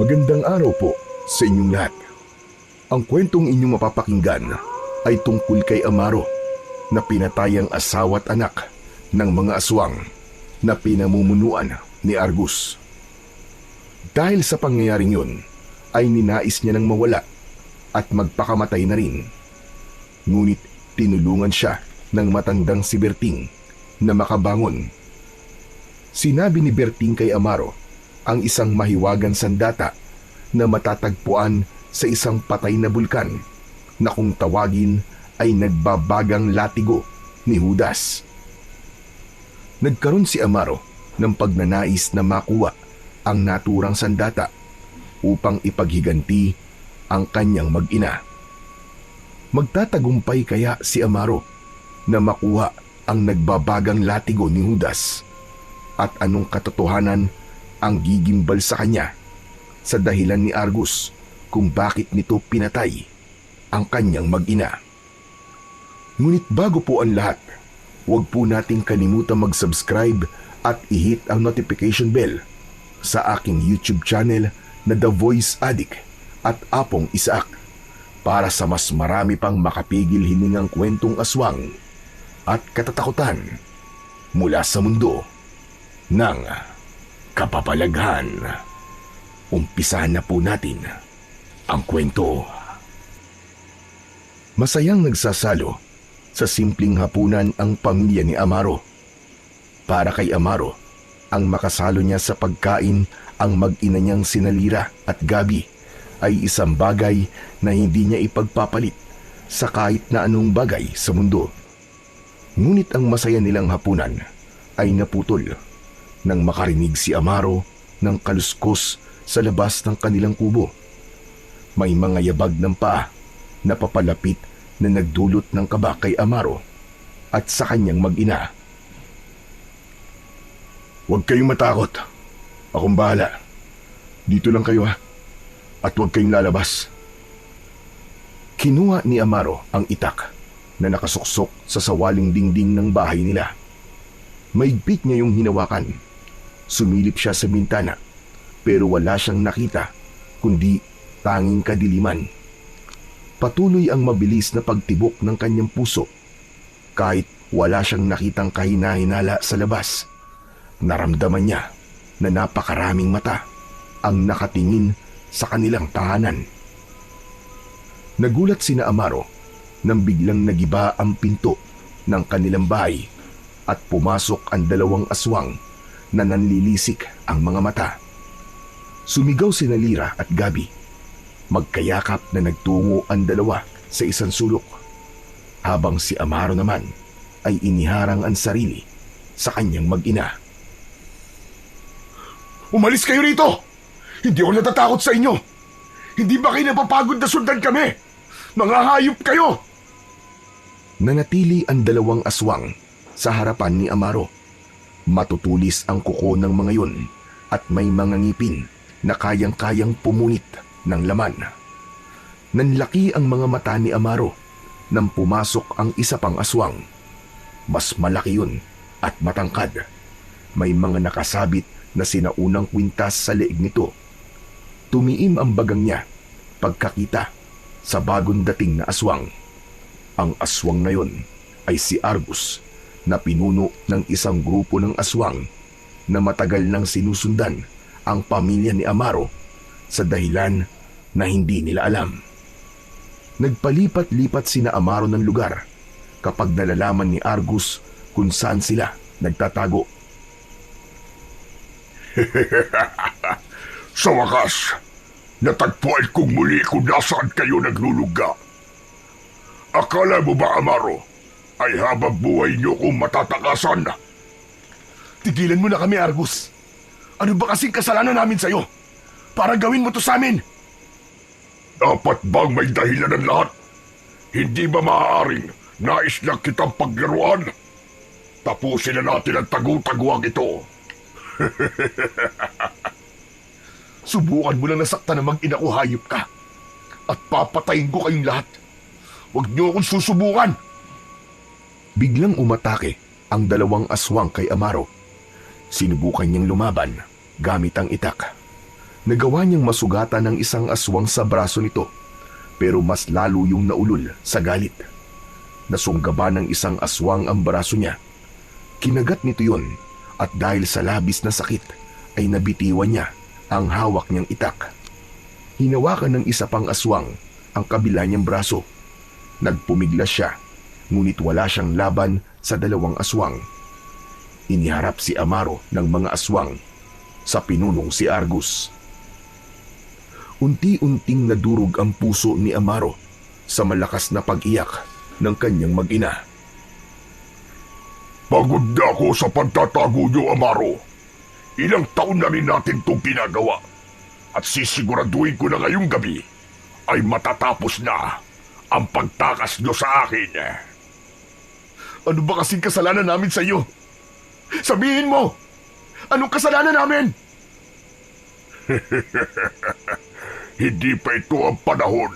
Magandang araw po sa inyong lahat. Ang kwentong inyong mapapakinggan ay tungkol kay Amaro na pinatay ang asawa at anak ng mga aswang na pinamumunuan ni Argus. Dahil sa pangyayaring yun, ay ninais niya ng mawala at magpakamatay na rin. Ngunit tinulungan siya ng matandang si Berting na makabangon. Sinabi ni Berting kay Amaro ang isang mahiwagang sandata na matatagpuan sa isang patay na bulkan na kung tawagin ay nagbabagang latigo ni Judas. Nagkaroon si Amaro ng pagnanais na makuha ang naturang sandata upang ipaghiganti ang kanyang mag-ina. Magtatagumpay kaya si Amaro na makuha ang nagbabagang latigo ni Judas? At anong katotohanan ang gigimbal sa kanya sa dahilan ni Argus kung bakit nito pinatay ang kanyang mag-ina? Ngunit bago po ang lahat, huwag po nating kalimutan mag-subscribe at i-hit ang notification bell sa aking YouTube channel na The Voice Addict at Apong Isaac para sa mas marami pang makapigil hiningang kwentong aswang at katatakutan mula sa mundo ng kapapalaghan. Umpisahan na po natin ang kwento. Masayang nagsasalo sa simpleng hapunan ang pamilya ni Amaro. Para kay Amaro, ang makasalo niya sa pagkain ang mag-ina niyang sina Lira at Gabi ay isang bagay na hindi niya ipagpapalit sa kahit na anong bagay sa mundo. Ngunit ang masaya nilang hapunan ay naputol nang makarinig si Amaro ng kaluskos sa labas ng kanilang kubo. May mga yabag ng paa na papalapit na nagdulot ng kaba kay Amaro at sa kanyang mag-ina. "Huwag kayong matakot. Akong bahala. Dito lang kayo ha. At huwag kayong lalabas." Kinuha ni Amaro ang itak na nakasuksok sa sawaling dingding ng bahay nila. Maigpit niya yung hinawakan. Sumilip siya sa bintana pero wala siyang nakita kundi tanging kadiliman. Patuloy ang mabilis na pagtibok ng kanyang puso. Kahit wala siyang nakitang kahina-hinala sa labas, naramdaman niya na napakaraming mata ang nakatingin sa kanilang tahanan. Nagulat sina Amaro nang biglang nagiba ang pinto ng kanilang bahay at pumasok ang dalawang aswang na nanlilisik ang mga mata. Sumigaw sina Lira at Gabi. Magkayakap na nagtungo ang dalawa sa isang sulok, habang si Amaro naman ay iniharang ang sarili sa kanyang mag-ina. "Umalis kayo rito! Hindi ako natatakot sa inyo! Hindi ba kayo napapagod na sundan kami? Mga hayop kayo!" Nanatili ang dalawang aswang sa harapan ni Amaro. Matutulis ang kuko ng mga yun at may mga ngipin na kayang-kayang pumunit ng laman. Nanlaki ang mga mata ni Amaro nang pumasok ang isa pang aswang. Mas malaki yun at matangkad. May mga nakasabit na sinaunang kwintas sa leeg nito. Tumiim ang bagang niya pagkakita sa bagong dating na aswang. Ang aswang na yun ay si Argus na pinuno ng isang grupo ng aswang na matagal nang sinusundan ang pamilya ni Amaro sa dahilan na hindi nila alam. Nagpalipat-lipat sina Amaro ng lugar kapag nalalaman ni Argus kung saan sila nagtatago. Sa wakas, natagpuan kong muli kung nasaan kayo nagluluga. Akala mo ba, Amaro, ay habang buhay niyo kong matatakasan? "Tigilan mo na kami, Argus. Ano ba kasing kasalanan namin sa'yo? Para gawin mo to sa amin?" Dapat bang may dahilan ng lahat? Hindi ba maaaring nais lang kitang paglaruan? Tapusin na natin ang tagu-taguang ito. "Subukan mo lang nasaktan na mag-ina ko, hayop ka. At papatayin ko kayong lahat. Huwag niyo akong susubukan." Biglang umatake ang dalawang aswang kay Amaro. Sinubukan niyang lumaban gamit ang itak. Nagawa niyang masugatan ng isang aswang sa braso nito, pero mas lalo yung naulol sa galit. Nasunggaban ng isang aswang ang braso niya. Kinagat nito yun at dahil sa labis na sakit ay nabitiwan niya ang hawak niyang itak. Hinawakan ng isa pang aswang ang kabila niyang braso. Nagpumiglas siya, ngunit wala siyang laban sa dalawang aswang. Iniharap si Amaro ng mga aswang sa pinunong si Argus. Unti-unting nadurog ang puso ni Amaro sa malakas na pag-iyak ng kanyang mag-ina. Pagod na ako sa pagtatago niyo, Amaro. Ilang taon na rin natin itong ginagawa. At sisiguraduhin ko na ngayong gabi ay matatapos na ang pagtakas niyo sa akin. Ano ba kasing kasalanan namin sa iyo? Sabihin mo! Anong kasalanan namin? Hindi pa ito ang panahon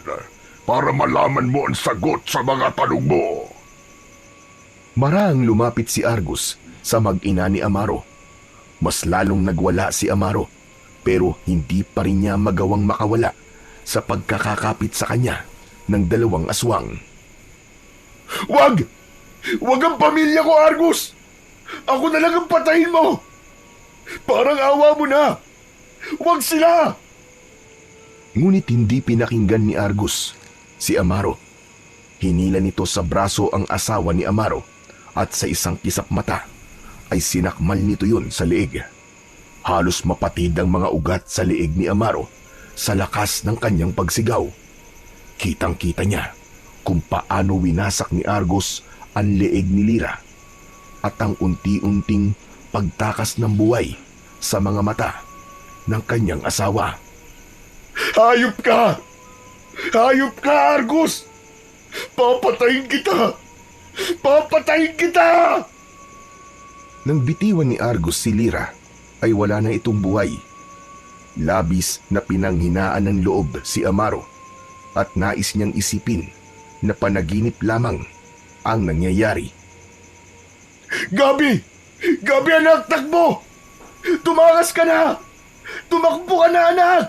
para malaman mo ang sagot sa mga tanong mo. Marahang lumapit si Argus sa mag-ina ni Amaro. Mas lalong nagwala si Amaro, pero hindi pa rin niya magawang makawala sa pagkakakapit sa kanya ng dalawang aswang. Wag! Wag ang pamilya ko, Argus! Ako na lang ang patayin mo! Parang awa mo na! Wag sila! Ngunit hindi pinakinggan ni Argus si Amaro. Hinila nito sa braso ang asawa ni Amaro at sa isang kisap mata ay sinakmal nito yun sa leeg. Halos mapatid ang mga ugat sa leeg ni Amaro sa lakas ng kanyang pagsigaw. Kitang-kita niya kung paano winasak ni Argus ang leeg ni Lira at ang unti-unting pagtakas ng buhay sa mga mata ng kanyang asawa. Hayop ka! Hayop ka, Argus! Papatayin kita! Papatayin kita! Nang bitiwan ni Argus si Lira, ay wala na itong buhay. Labis na pinanghinaan ng loob si Amaro at nais niyang isipin na panaginip lamang ang nangyayari. Gabi! Gabi, anak, takbo! Tumakas ka na! Tumakbo ka na, anak!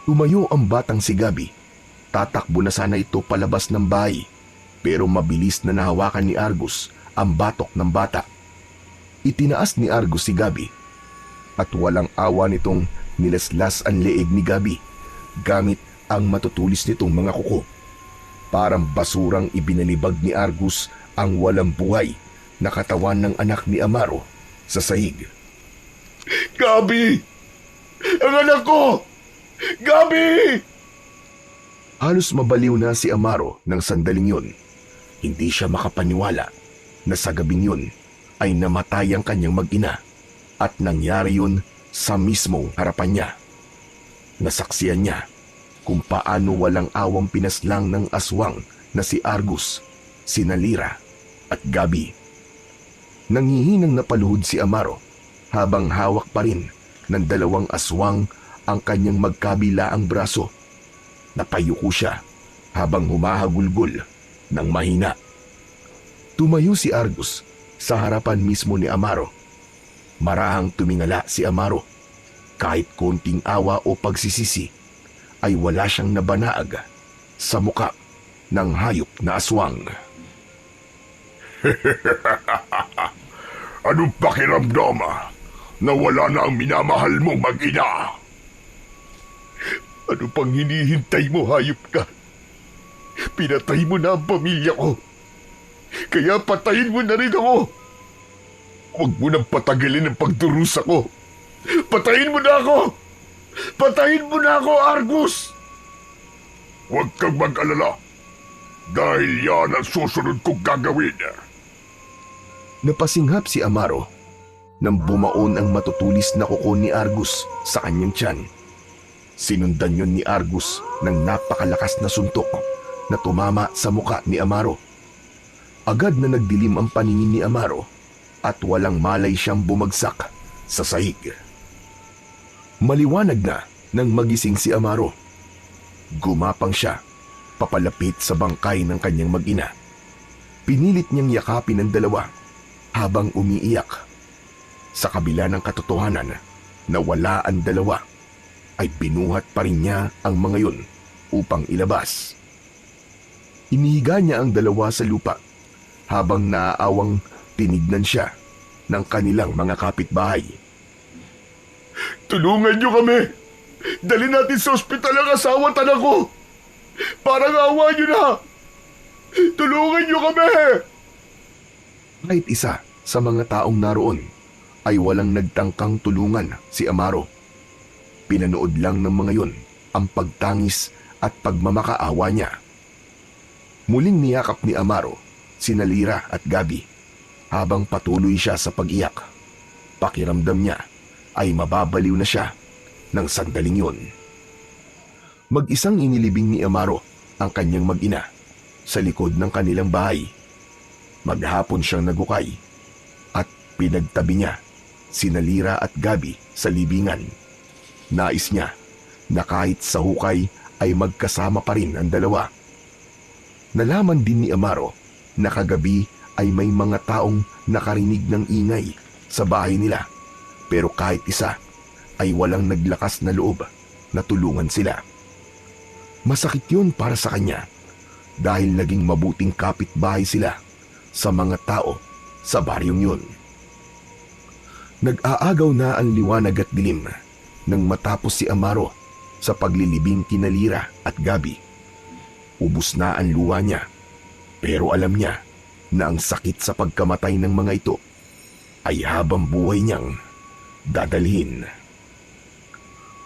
Tumayo ang batang si Gabi. Tatakbo na sana ito palabas ng bahay, pero mabilis na nahawakan ni Argus ang batok ng bata. Itinaas ni Argus si Gabi at walang awa nitong nilaslas ang leeg ni Gabi gamit ang matutulis nitong mga kuko. Parang basurang ibinalibag ni Argus ang walang buhay na katawan ng anak ni Amaro sa sahig. Gabi! Ang anak ko! Gabi! Halos mabaliw na si Amaro ng sandaling yun. Hindi siya makapaniwala na sa gabing yun ay namatay ang kanyang mag-ina at nangyari yun sa mismong harapan niya. Nasaksiyan niya kung paano walang awang pinaslang ng aswang na si Argus, si Lira at Gabi. Nangihinang napaluhod si Amaro habang hawak pa rin ng dalawang aswang ang kanyang magkabilaang braso. Napayuko siya habang humahagulgol ng mahina. Tumayo si Argus sa harapan mismo ni Amaro. Marahang tumingala si Amaro. Kahit konting awa o pagsisisi ay wala siyang nabanaag sa muka ng hayop na aswang. Anong pakiramdam na wala na ang minamahal mong mag-ina? Ano pang hinihintay mo, hayop ka? Pinatay mo na ang pamilya ko. Kaya patayin mo na rin ako. Huwag mo nang patagalin ang pagdurusa ko. Patayin mo na ako! Patayin mo na ako, Argus! Huwag kang mag-alala dahil yan ang susunod kong gagawin. Napasinghap si Amaro nang bumaon ang matutulis na kuko ni Argus sa kanyang tiyan. Sinundan yun ni Argus ng napakalakas na suntok na tumama sa muka ni Amaro. Agad na nagdilim ang paningin ni Amaro at walang malay siyang bumagsak sa sahig. Maliwanag na nang magising si Amaro. Gumapang siya papalapit sa bangkay ng kanyang mag-ina. Pinilit niyang yakapin ang dalawa habang umiiyak. Sa kabila ng katotohanan na wala ang dalawa ay binuhat pa rin niya ang mga yun upang ilabas. Inihiga niya ang dalawa sa lupa habang naaawang tinignan siya ng kanilang mga kapitbahay. Tulungan niyo kami! Dali natin sa ospital ang asawa at anak ko! Parang awa niyo na! Tulungan niyo kami! Kahit isa sa mga taong naroon ay walang nagtangkang tulungan si Amaro. Pinanood lang ng mga yun ang pagtangis at pagmamakaawa niya. Muling niyakap ni Amaro sina Lira at Gabi habang patuloy siya sa pag-iyak. Pakiramdam niya ay mababaliw na siya ng sandaling yun. Mag-isang inilibing ni Amaro ang kanyang mag-ina sa likod ng kanilang bahay. Maghapon siyang nagukay at pinagtabi niya sina Lira at Gabi sa libingan. Nais niya na kahit sa hukay ay magkasama pa rin ang dalawa. Nalaman din ni Amaro na kagabi ay may mga taong nakarinig ng ingay sa bahay nila, pero kahit isa ay walang naglakas na loob na tulungan sila. Masakit yun para sa kanya dahil naging mabuting kapitbahay sila sa mga tao sa baryong yun. Nag-aagaw na ang liwanag at dilim nang matapos si Amaro sa paglilibing kina Lira at Gabi. Ubus na ang luha niya, pero alam niya na ang sakit sa pagkamatay ng mga ito ay habang buhay niyang dadalhin.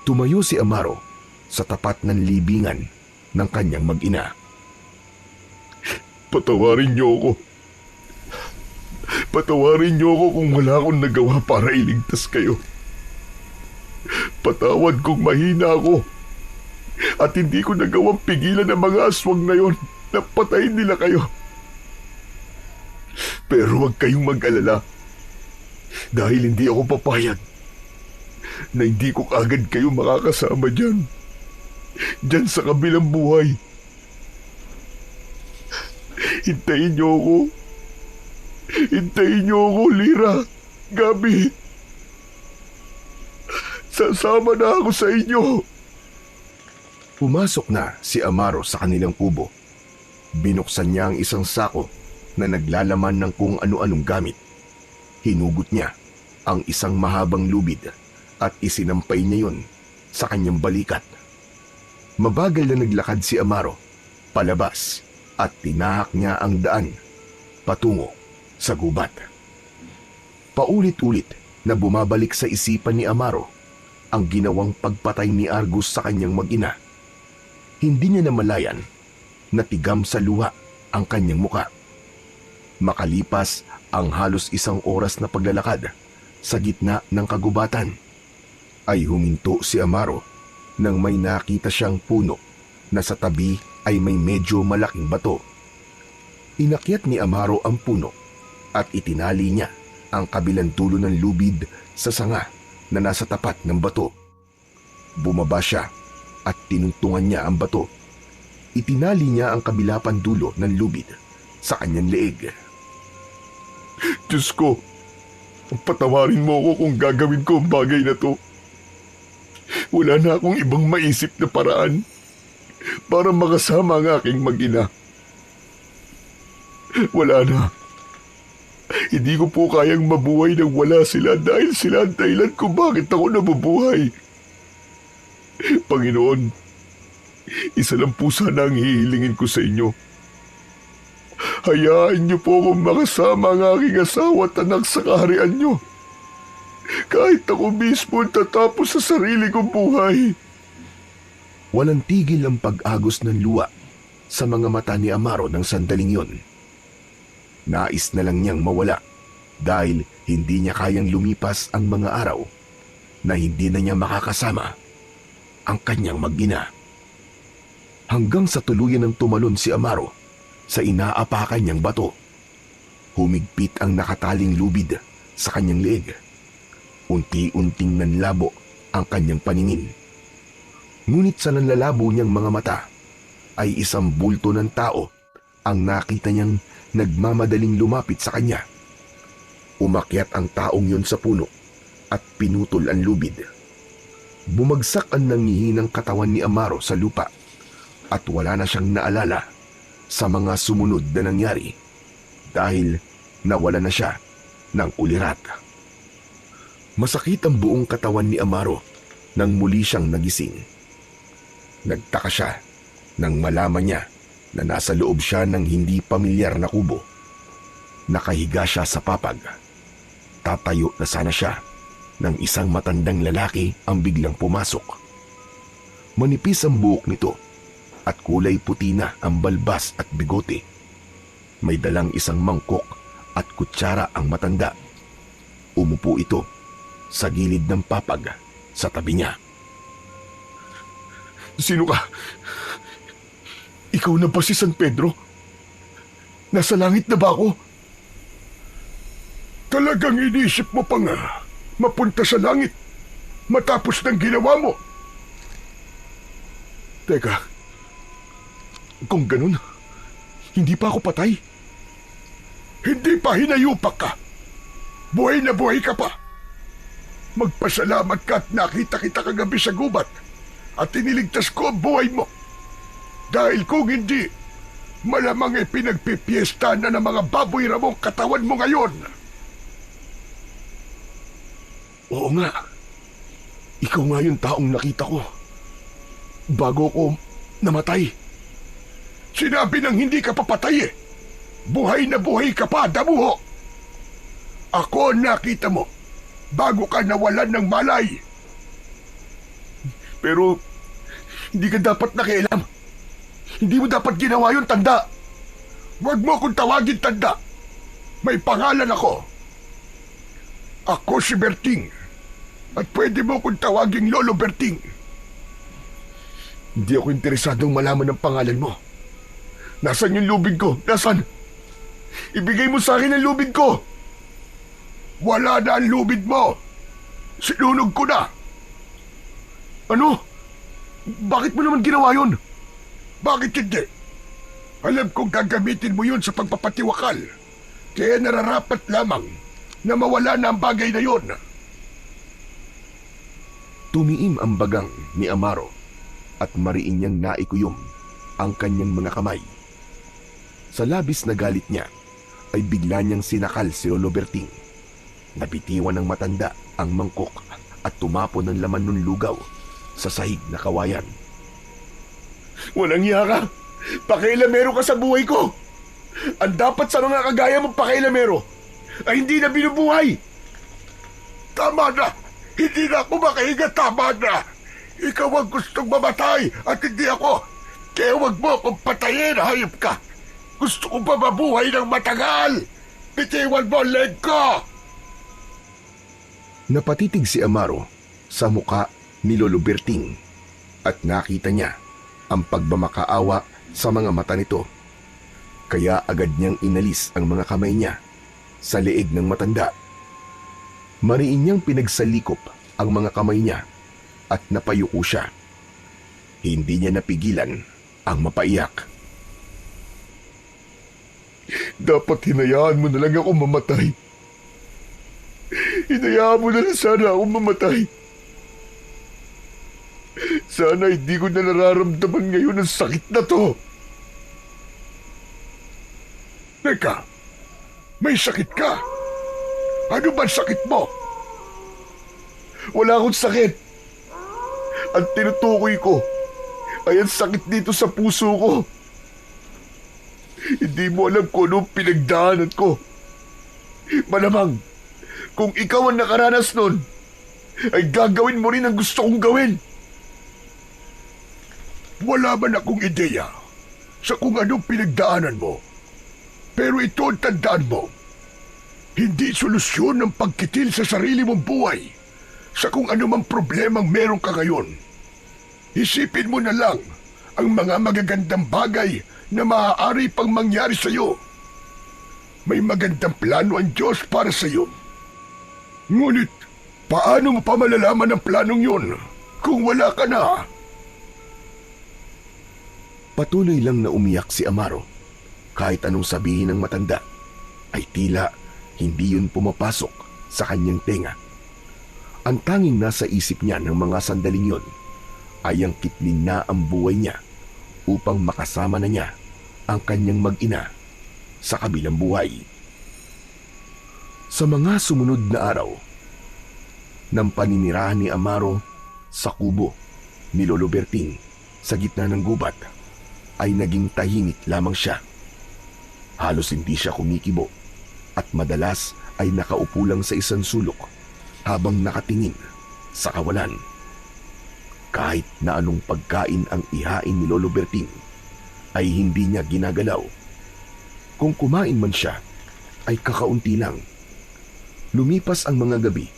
Tumayo si Amaro sa tapat ng libingan ng kanyang mag-ina. Patawarin niyo ako. Patawarin niyo ako kung wala akong nagawa para iligtas kayo. Patawad kung mahina ako at hindi ko nagawang pigilan ang mga aswang na yon na patayin nila kayo. Pero huwag kayong mag-alala dahil hindi ako papayag na hindi ko agad kayo makakasama dyan sa kabilang buhay. Hintayin niyo ako. Hintayin niyo ako, Lira, Gabi. Sasama na ako sa inyo. Pumasok na si Amaro sa kanilang kubo. Binuksan niya ang isang sako na naglalaman ng kung ano-anong gamit. Hinugot niya ang isang mahabang lubid at isinampay niya yun sa kanyang balikat. Mabagal na naglakad si Amaro palabas at tinahak niya ang daan patungo sa gubat. Paulit-ulit na bumabalik sa isipan ni Amaro ang ginawang pagpatay ni Argus sa kanyang mag-ina. Hindi niya namalayan na tigam sa luha ang kanyang muka. Makalipas ang halos isang oras na paglalakad sa gitna ng kagubatan, ay huminto si Amaro nang may nakita siyang puno na sa tabi ay may medyo malaking bato. Inakyat ni Amaro ang puno at itinali niya ang kabilang dulo ng lubid sa sanga na nasa tapat ng bato. Bumaba siya at tinungtungan niya ang bato. Itinali niya ang kabilapang dulo ng lubid sa kanyang leeg. Diyos ko, patawarin mo ako kung gagawin ko ang bagay na to. Wala na akong ibang maisip na paraan para makasama ang aking mag-ina. Wala na. Hindi ko po kayang mabuhay nang wala sila dahil sila ang dahilan kung bakit ako nabubuhay. Panginoon, isa lang po sana ang hihilingin ko sa inyo. Hayaan niyo po akong makasama ang aking asawa at anak sa kaharian niyo. Kahit ako mismo tatapos sa sarili kong buhay. Walang tigil ang pag-agos ng luha sa mga mata ni Amaro ng sandaling yon. Nais na lang niyang mawala dahil hindi niya kayang lumipas ang mga araw na hindi na niya makakasama ang kanyang mag-ina. Hanggang sa tuluyan ng tumalon si Amaro sa inaapakan niyang bato. Humigpit ang nakataling lubid sa kanyang leeg. Unti-unting nanlabo ang kanyang paningin. Ngunit sa nanlalabo niyang mga mata ay isang bulto ng tao ang nakita niyang nagmamadaling lumapit sa kanya. Umakyat ang taong yun sa puno at pinutol ang lubid. Bumagsak ang nangihinang katawan ni Amaro sa lupa at wala na siyang naalala sa mga sumunod na nangyari dahil nawala na siya ng ulirat. Masakit ang buong katawan ni Amaro nang muli siyang nagising. Nagtaka siya nang malaman niya na nasa loob siya ng hindi pamilyar na kubo. Nakahiga siya sa papag. Tatayo na sana siya nang isang matandang lalaki ang biglang pumasok. Manipis ang buhok nito at kulay puti na ang balbas at bigote. May dalang isang mangkok at kutsara ang matanda. Umupo ito sa gilid ng papag sa tabi niya. Sino ka? Ikaw na ba si San Pedro? Nasa langit na ba ako? Talagang inisip mo pa nga mapunta sa langit matapos ng ginawa mo. Teka, kung ganun, hindi pa ako patay? Hindi pa hinayupak ka. Buhay na buhay ka pa. Magpasalamat ka at nakita kita kagabi sa gubat at iniligtas ko ang buhay mo. Dahil kung hindi, malamang pinagpipiesta na ng mga baboy ramong katawan mo ngayon. Oo nga. Ikaw nga yung taong nakita ko bago ko namatay. Sinabi nang hindi ka papatay eh. Buhay na buhay ka pa, damuho. Ako ang nakita mo bago ka nawalan ng malay. Pero hindi ka dapat nakialam. Hindi mo dapat ginawa yun, tanda. Huwag mo akong tawagin tanda. May pangalan ako. Ako si Berting. At pwede mo akong tawaging Lolo Berting. Hindi ako interesadong malaman ang pangalan mo. Nasaan yung lubid ko? Nasaan? Ibigay mo sa akin ang lubid ko. Wala na ang lubid mo. Sinunog ko na. Ano? Bakit mo naman ginawa yun? Bakit hindi? Alam kong gagamitin mo yun sa pagpapatiwakal. Kaya nararapat lamang na mawala na ang bagay na yun. Tumiim ang bagang ni Amaro at mariin niyang naikuyom ang kanyang mga kamay. Sa labis na galit niya ay bigla niyang sinakal si Lolo Berting. Nabitiwan ng matanda ang mangkok at tumapon ng laman ng lugaw sa sahig na kawayan. Walang iya ka! Pakailamero ka sa buhay ko! Ang dapat sa mga kagaya mong pakailamero ay hindi na binubuhay! Tama na! Hindi na ako makahinga, tama na! Ikaw ang gustong mamatay at hindi ako! Kaya huwag mo akong patayin, hayop ka! Gusto ko pa mabuhay ng matagal! Bitiwan mo ang leg ko! Napatitig si Amaro sa muka ni Lolo Berting at nakita niya ang pagmamakaawa sa mga mata nito. Kaya agad niyang inalis ang mga kamay niya sa leeg ng matanda. Mariin niyang pinagsalikop ang mga kamay niya at napayuko siya. Hindi niya napigilan ang mapaiyak. Dapat hinayaan mo na lang ako mamatay. Hinayaan mo na lang sana ako mamatay. Sana hindi ko na nararamdaman ngayon ang sakit na to. Teka, may sakit ka? Ano ba sakit mo? Wala akong sakit. Ang tinutukoy ko ay ang sakit dito sa puso ko. Hindi mo alam kung anong pinagdaanan ko. Malamang, kung ikaw ang nakaranas nun, ay gagawin mo rin ang gusto kong gawin. Wala man akong ideya sa kung anong pinagdaanan mo. Pero ito ang tandaan mo. Hindi solusyon ng pagkitil sa sarili mong buhay sa kung anumang problemang meron ka ngayon. Isipin mo na lang ang mga magagandang bagay na maaari pang mangyari sa iyo. May magandang plano ang Diyos para sa iyo. Ngunit, paano mo pa malalaman ang planong yun kung wala ka na? Patuloy lang na umiyak si Amaro. Kahit anong sabihin ng matanda, ay tila hindi yun pumapasok sa kanyang tenga. Ang tanging nasa isip niya ng mga sandaling yon ay ang kitlin na ang buhay niya upang makasama na niya ang kanyang mag-ina sa kabilang buhay. Sa mga sumunod na araw, ng paninirahan ni Amaro sa kubo ni Lolo Berting sa gitna ng gubat, ay naging tahimik lamang siya. Halos hindi siya kumikibo at madalas ay nakaupo lang sa isang sulok habang nakatingin sa kawalan. Kahit na anong pagkain ang ihain ni Lolo Berting, ay hindi niya ginagalaw. Kung kumain man siya, ay kakaunti lang. Lumipas ang mga gabi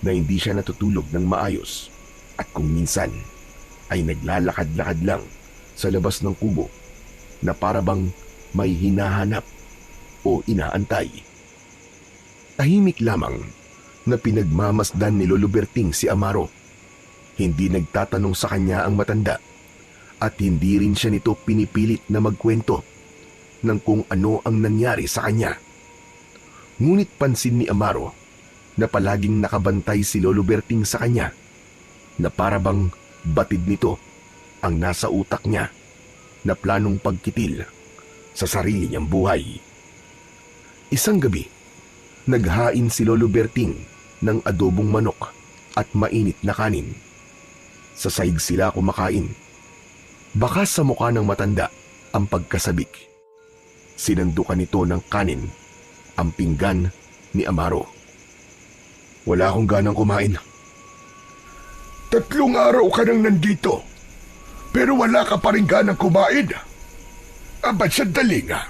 na hindi siya natutulog ng maayos, at kung minsan ay naglalakad-lakad lang sa labas ng kubo na parabang may hinahanap o inaantay. Tahimik lamang na pinagmamasdan ni Lolo Berting si Amaro. Hindi nagtatanong sa kanya ang matanda at hindi rin siya nito pinipilit na magkwento ng kung ano ang nangyari sa kanya. Ngunit pansin ni Amaro na palaging nakabantay si Lolo Berting sa kanya, na parabang batid nito ang nasa utak niya na planong pagkitil sa sarili niyang buhay. Isang gabi, naghain si Lolo Berting ng adobong manok at mainit na kanin. Sa sahig sila kumakain. Bakas sa mukha ng matanda ang pagkasabik. Sinandukan nito ng kanin ang pinggan ni Amaro. Wala akong ganang kumain. 3 araw ka nang nandito, pero wala ka pa rin ganang kumain. Abad, sandali nga.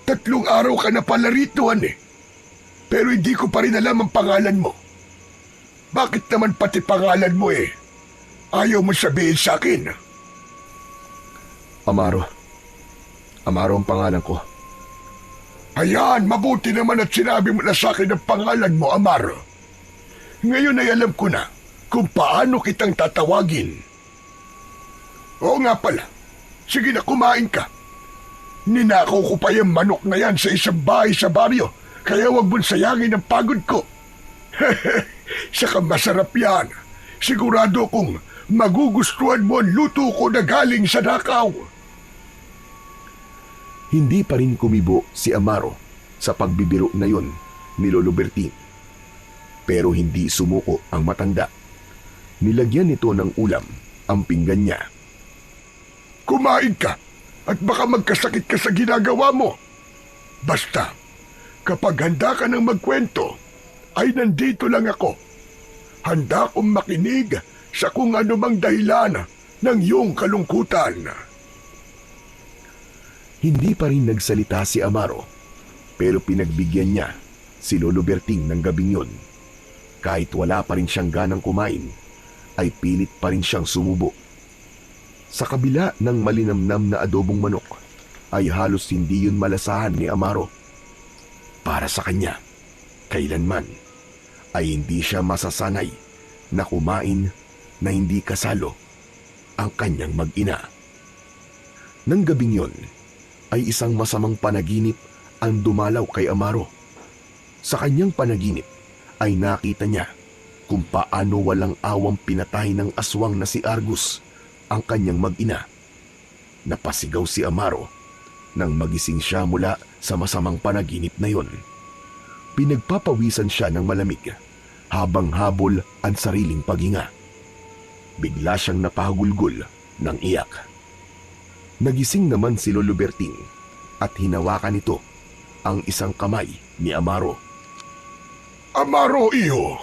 3 araw ka na pala rito, pero hindi ko pa rin alam ang pangalan mo. Bakit naman pati pangalan mo ayaw mo sabihin sa akin? Amaro. Amaro ang pangalan ko. Ayan, mabuti naman at sinabi mo na sa akin ang pangalan mo, Amaro. Ngayon ay alam ko na kung paano kitang tatawagin. Oo nga pala, sige na, kumain ka. Ninakaw ko pa yung manok na yan sa isang bahay sa baryo, kaya wag mong sayangin ang pagod ko. Saka masarap yan. Sigurado kong magugustuhan mo ang luto ko na galing sa Dakaw. Hindi pa rin kumibo si Amaro sa pagbibiro na yon ni Lolo Berting. Pero hindi sumuko ang matanda. Nilagyan nito ng ulam ang pinggan niya. Kumain ka at baka magkasakit ka sa ginagawa mo. Basta, kapag handa ka ng magkwento, ay nandito lang ako. Handa akong makinig sa kung ano mang dahilan ng iyong kalungkutan. Hindi pa rin nagsalita si Amaro, pero pinagbigyan niya si Lolo Berting ng gabing yun. Kahit wala pa rin siyang ganang kumain, ay pilit pa rin siyang sumubo. Sa kabila ng malinamnam na adobong manok, ay halos hindi yun malasahan ni Amaro. Para sa kanya, kailanman ay hindi siya masasanay na kumain na hindi kasalo ang kanyang mag-ina. Nang gabing yon, ay isang masamang panaginip ang dumalaw kay Amaro. Sa kanyang panaginip ay nakita niya kung paano walang awang pinatay ng aswang na si Argus ang kanyang mag-ina. Napasigaw si Amaro nang magising siya mula sa masamang panaginip na yon. Pinagpapawisan siya ng malamig habang habol ang sariling paghinga. Bigla siyang napahagulgol ng iyak. Nagising naman si Lolo Berting at hinawakan nito ang isang kamay ni Amaro. Amaro, iyo!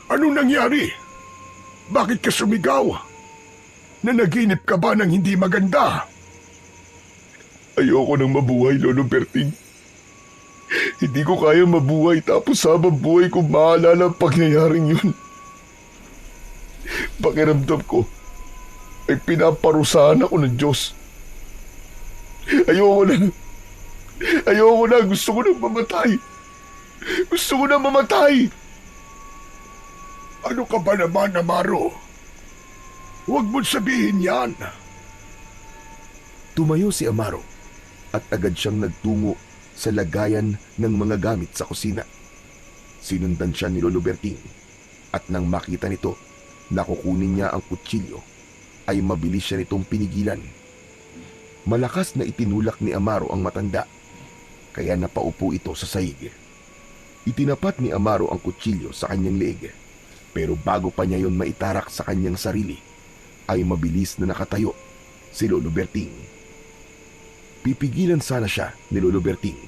Anong nangyari? Bakit ka sumigaw? Nanaginip ka ba ng hindi maganda? Ayoko nang mabuhay, Lolo Berting. Hindi ko kaya mabuhay tapos habang buhay ko maalala ang pangyayaring yun. Pakiramdam ko ay pinaparusahan ako ng Diyos. Ayoko na. Ayoko na. Gusto ko na mamatay. Gusto ko na mamatay. Ano ka ba naman, Amaro? Huwag mo sabihin yan. Tumayo si Amaro at agad siyang nagtungo sa lagayan ng mga gamit sa kusina. Sinundan siya ni Lolo Berting At nang makita nito na kukunin niya ang kutsilyo, ay mabilis siya nitong pinigilan. Malakas na itinulak ni Amaro ang matanda, kaya napaupo ito sa sahig. Itinapat ni Amaro ang kutsilyo sa kanyang leeg, pero bago pa niya yon maitarak sa kanyang sarili, ay mabilis na nakatayo si Lolo Berting. Pipigilan sana siya ni Lolo Berting,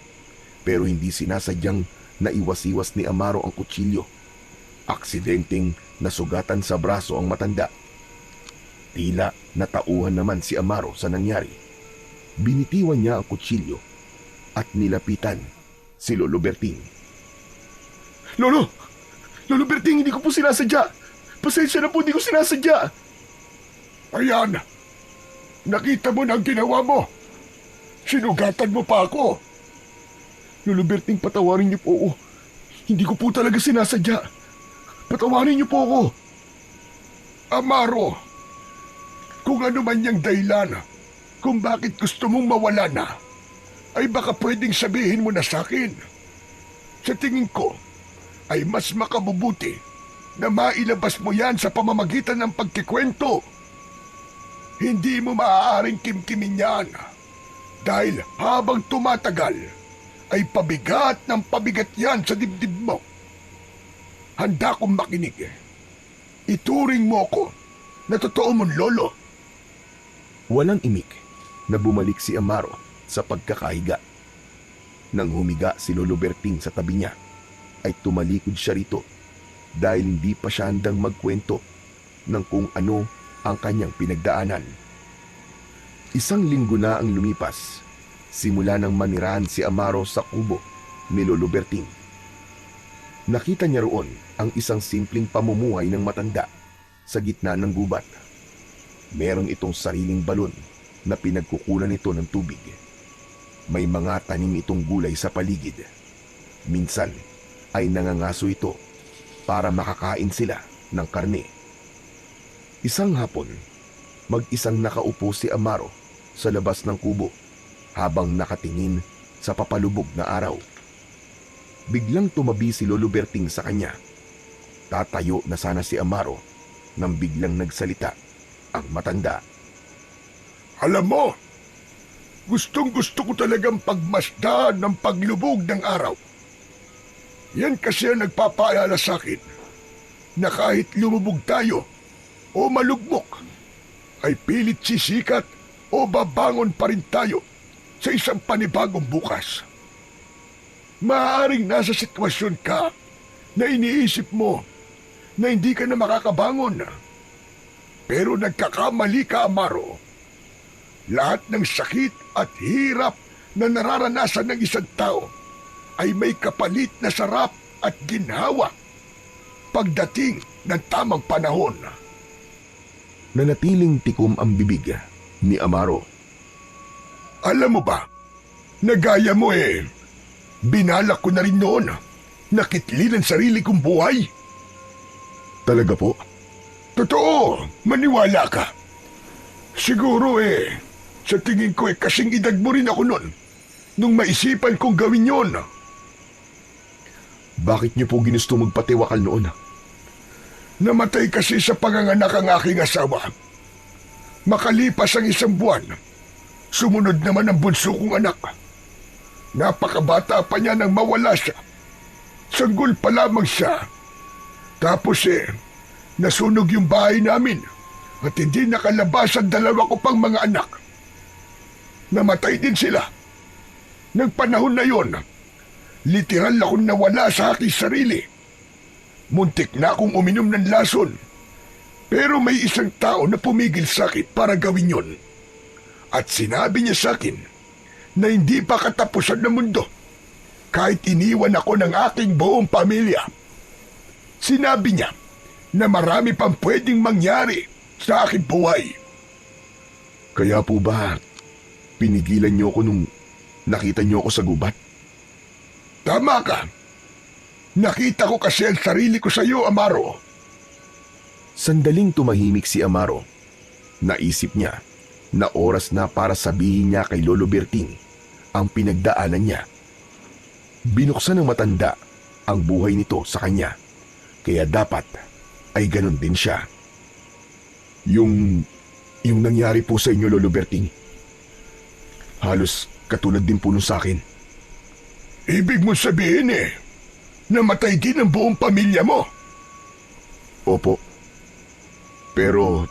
pero hindi sinasadyang naiwas-iwas ni Amaro ang kutsilyo. Aksidenteng nasugatan sa braso ang matanda. Tila natauhan naman si Amaro sa nangyari. Binitiwan niya ang kutsilyo at nilapitan si Lolo Berting. Lolo! Lolo Berting, hindi ko po sinasadya! Pasensya na po, hindi ko sinasadya! Ayan! Nakita mo na ang ginawa mo! Sinugatan mo pa ako! Lolo Berting, patawarin niyo po ako. Hindi ko po talaga sinasadya. Patawarin niyo po ako. Amaro, kung ano man yung dahilan kung bakit gusto mong mawala na, ay baka pwedeng sabihin mo na sa akin. Sa tingin ko, ay mas makabubuti na mailabas mo yan sa pamamagitan ng pagkikwento. Hindi mo maaaring kimkimin yan dahil habang tumatagal ay pabigat ng pabigat yan sa dibdib mo. Handa kong makinig. Ituring mo ko na totoo mong lolo. Walang imik na bumalik si Amaro sa pagkakahiga. Nang humiga si Lolo Berting sa tabi niya, ay tumalikod siya rito dahil hindi pa siya handang magkwento ng kung ano ang kanyang pinagdaanan. Isang linggo na ang lumipas simula nang manirahan si Amaro sa kubo ni Lolo Berting. Nakita niya roon ang isang simpleng pamumuhay ng matanda sa gitna ng gubat. Meron itong sariling balon na pinagkukunan nito ng tubig. May mga tanim itong gulay sa paligid. Minsan ay nangangaso ito para makakain sila ng karne. Isang hapon, mag-isang nakaupo si Amaro sa labas ng kubo habang nakatingin sa papalubog na araw. Biglang tumabi si Lolo Berting sa kanya. Tatayo na sana si Amaro nang biglang nagsalita ang matanda. Alam mo, gustong-gusto ko talagang pagmasdan ng paglubog ng araw. Yan kasi ang nagpapaalala sa akin na kahit lumubog tayo o malugmok, ay pilit sisikat o babangon pa rin tayo sa isang panibagong bukas. Maaaring nasa sitwasyon ka na iniisip mo na hindi ka na makakabangon. Pero nagkakamali ka, Amaro. Lahat ng sakit at hirap na nararanasan ng isang tao ay may kapalit na sarap at ginhawa pagdating ng tamang panahon. Nanatiling tikom ang bibig ni Amaro. Alam mo ba, nagaya mo binalak ko na rin noon na kitlin ang sarili kong buhay. Talaga po? Totoo, maniwala ka. Siguro sa tingin ko kasing edad mo rin ako noon nung maisipan kong gawin yon. Bakit niyo po ginusto magpatiwakal noon? Namatay kasi sa panganganak ang aking asawa. Makalipas ang isang buwan, sumunod naman ang bunso kong anak. Napakabata pa niya nang mawala siya. Sanggol pa lamang siya. Tapos nasunog yung bahay namin at hindi nakalabas ang dalawa ko pang mga anak. Namatay din sila. Nang panahon na yon, literal akong nawala sa aking sarili. Muntik na akong uminom ng lason. Pero may isang tao na pumigil sa akin para gawin yon. At sinabi niya sa akin na hindi pa katapusan ng mundo kahit iniwan ako ng aking buong pamilya. Sinabi niya na marami pang pwedeng mangyari sa aking buhay. Kaya po ba pinigilan niyo ako nung nakita niyo ako sa gubat? Tama ka. Nakita ko kasi ang sarili ko sa iyo, Amaro. Sandaling tumahimik si Amaro. Naisip niya na oras na para sabihin niya kay Lolo Berting ang pinagdaanan niya. Binuksan ng matanda ang buhay nito sa kanya, kaya dapat ay ganon din siya. Yung nangyari po sa inyo, Lolo Berting, halos katulad din po nung sa akin. Ibig mo sabihin namatay din ang buong pamilya mo? Opo. Pero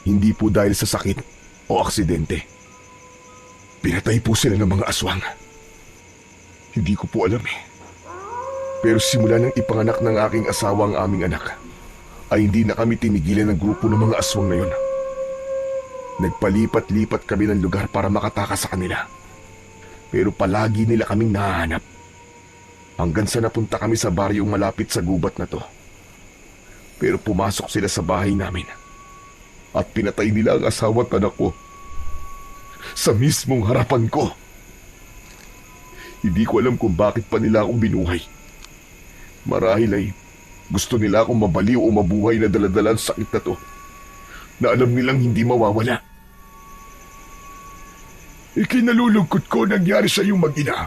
hindi po dahil sa sakit o aksidente. Pinatay po sila ng mga aswang. Hindi ko po alam Pero simula nang ipanganak ng aking asawa ang aming anak, ay hindi na kami tinigilan ng grupo ng mga aswang na yun. Nagpalipat-lipat kami ng lugar para makatakas sa kanila. Pero palagi nila kaming nahahanap. Hanggang sa napunta kami sa baryong malapit sa gubat na to. Pero pumasok sila sa bahay namin. At pinatay nila ang asawa at anak ko. Sa mismong harapan ko. Hindi ko alam kung bakit pa nila akong binuhay. Marahil ay gusto nila akong mabaliw o mabuhay na daladala ang sakit na to, na alam nilang hindi mawawala. Ikinalulungkot ko nangyari sa iyong mag-ina.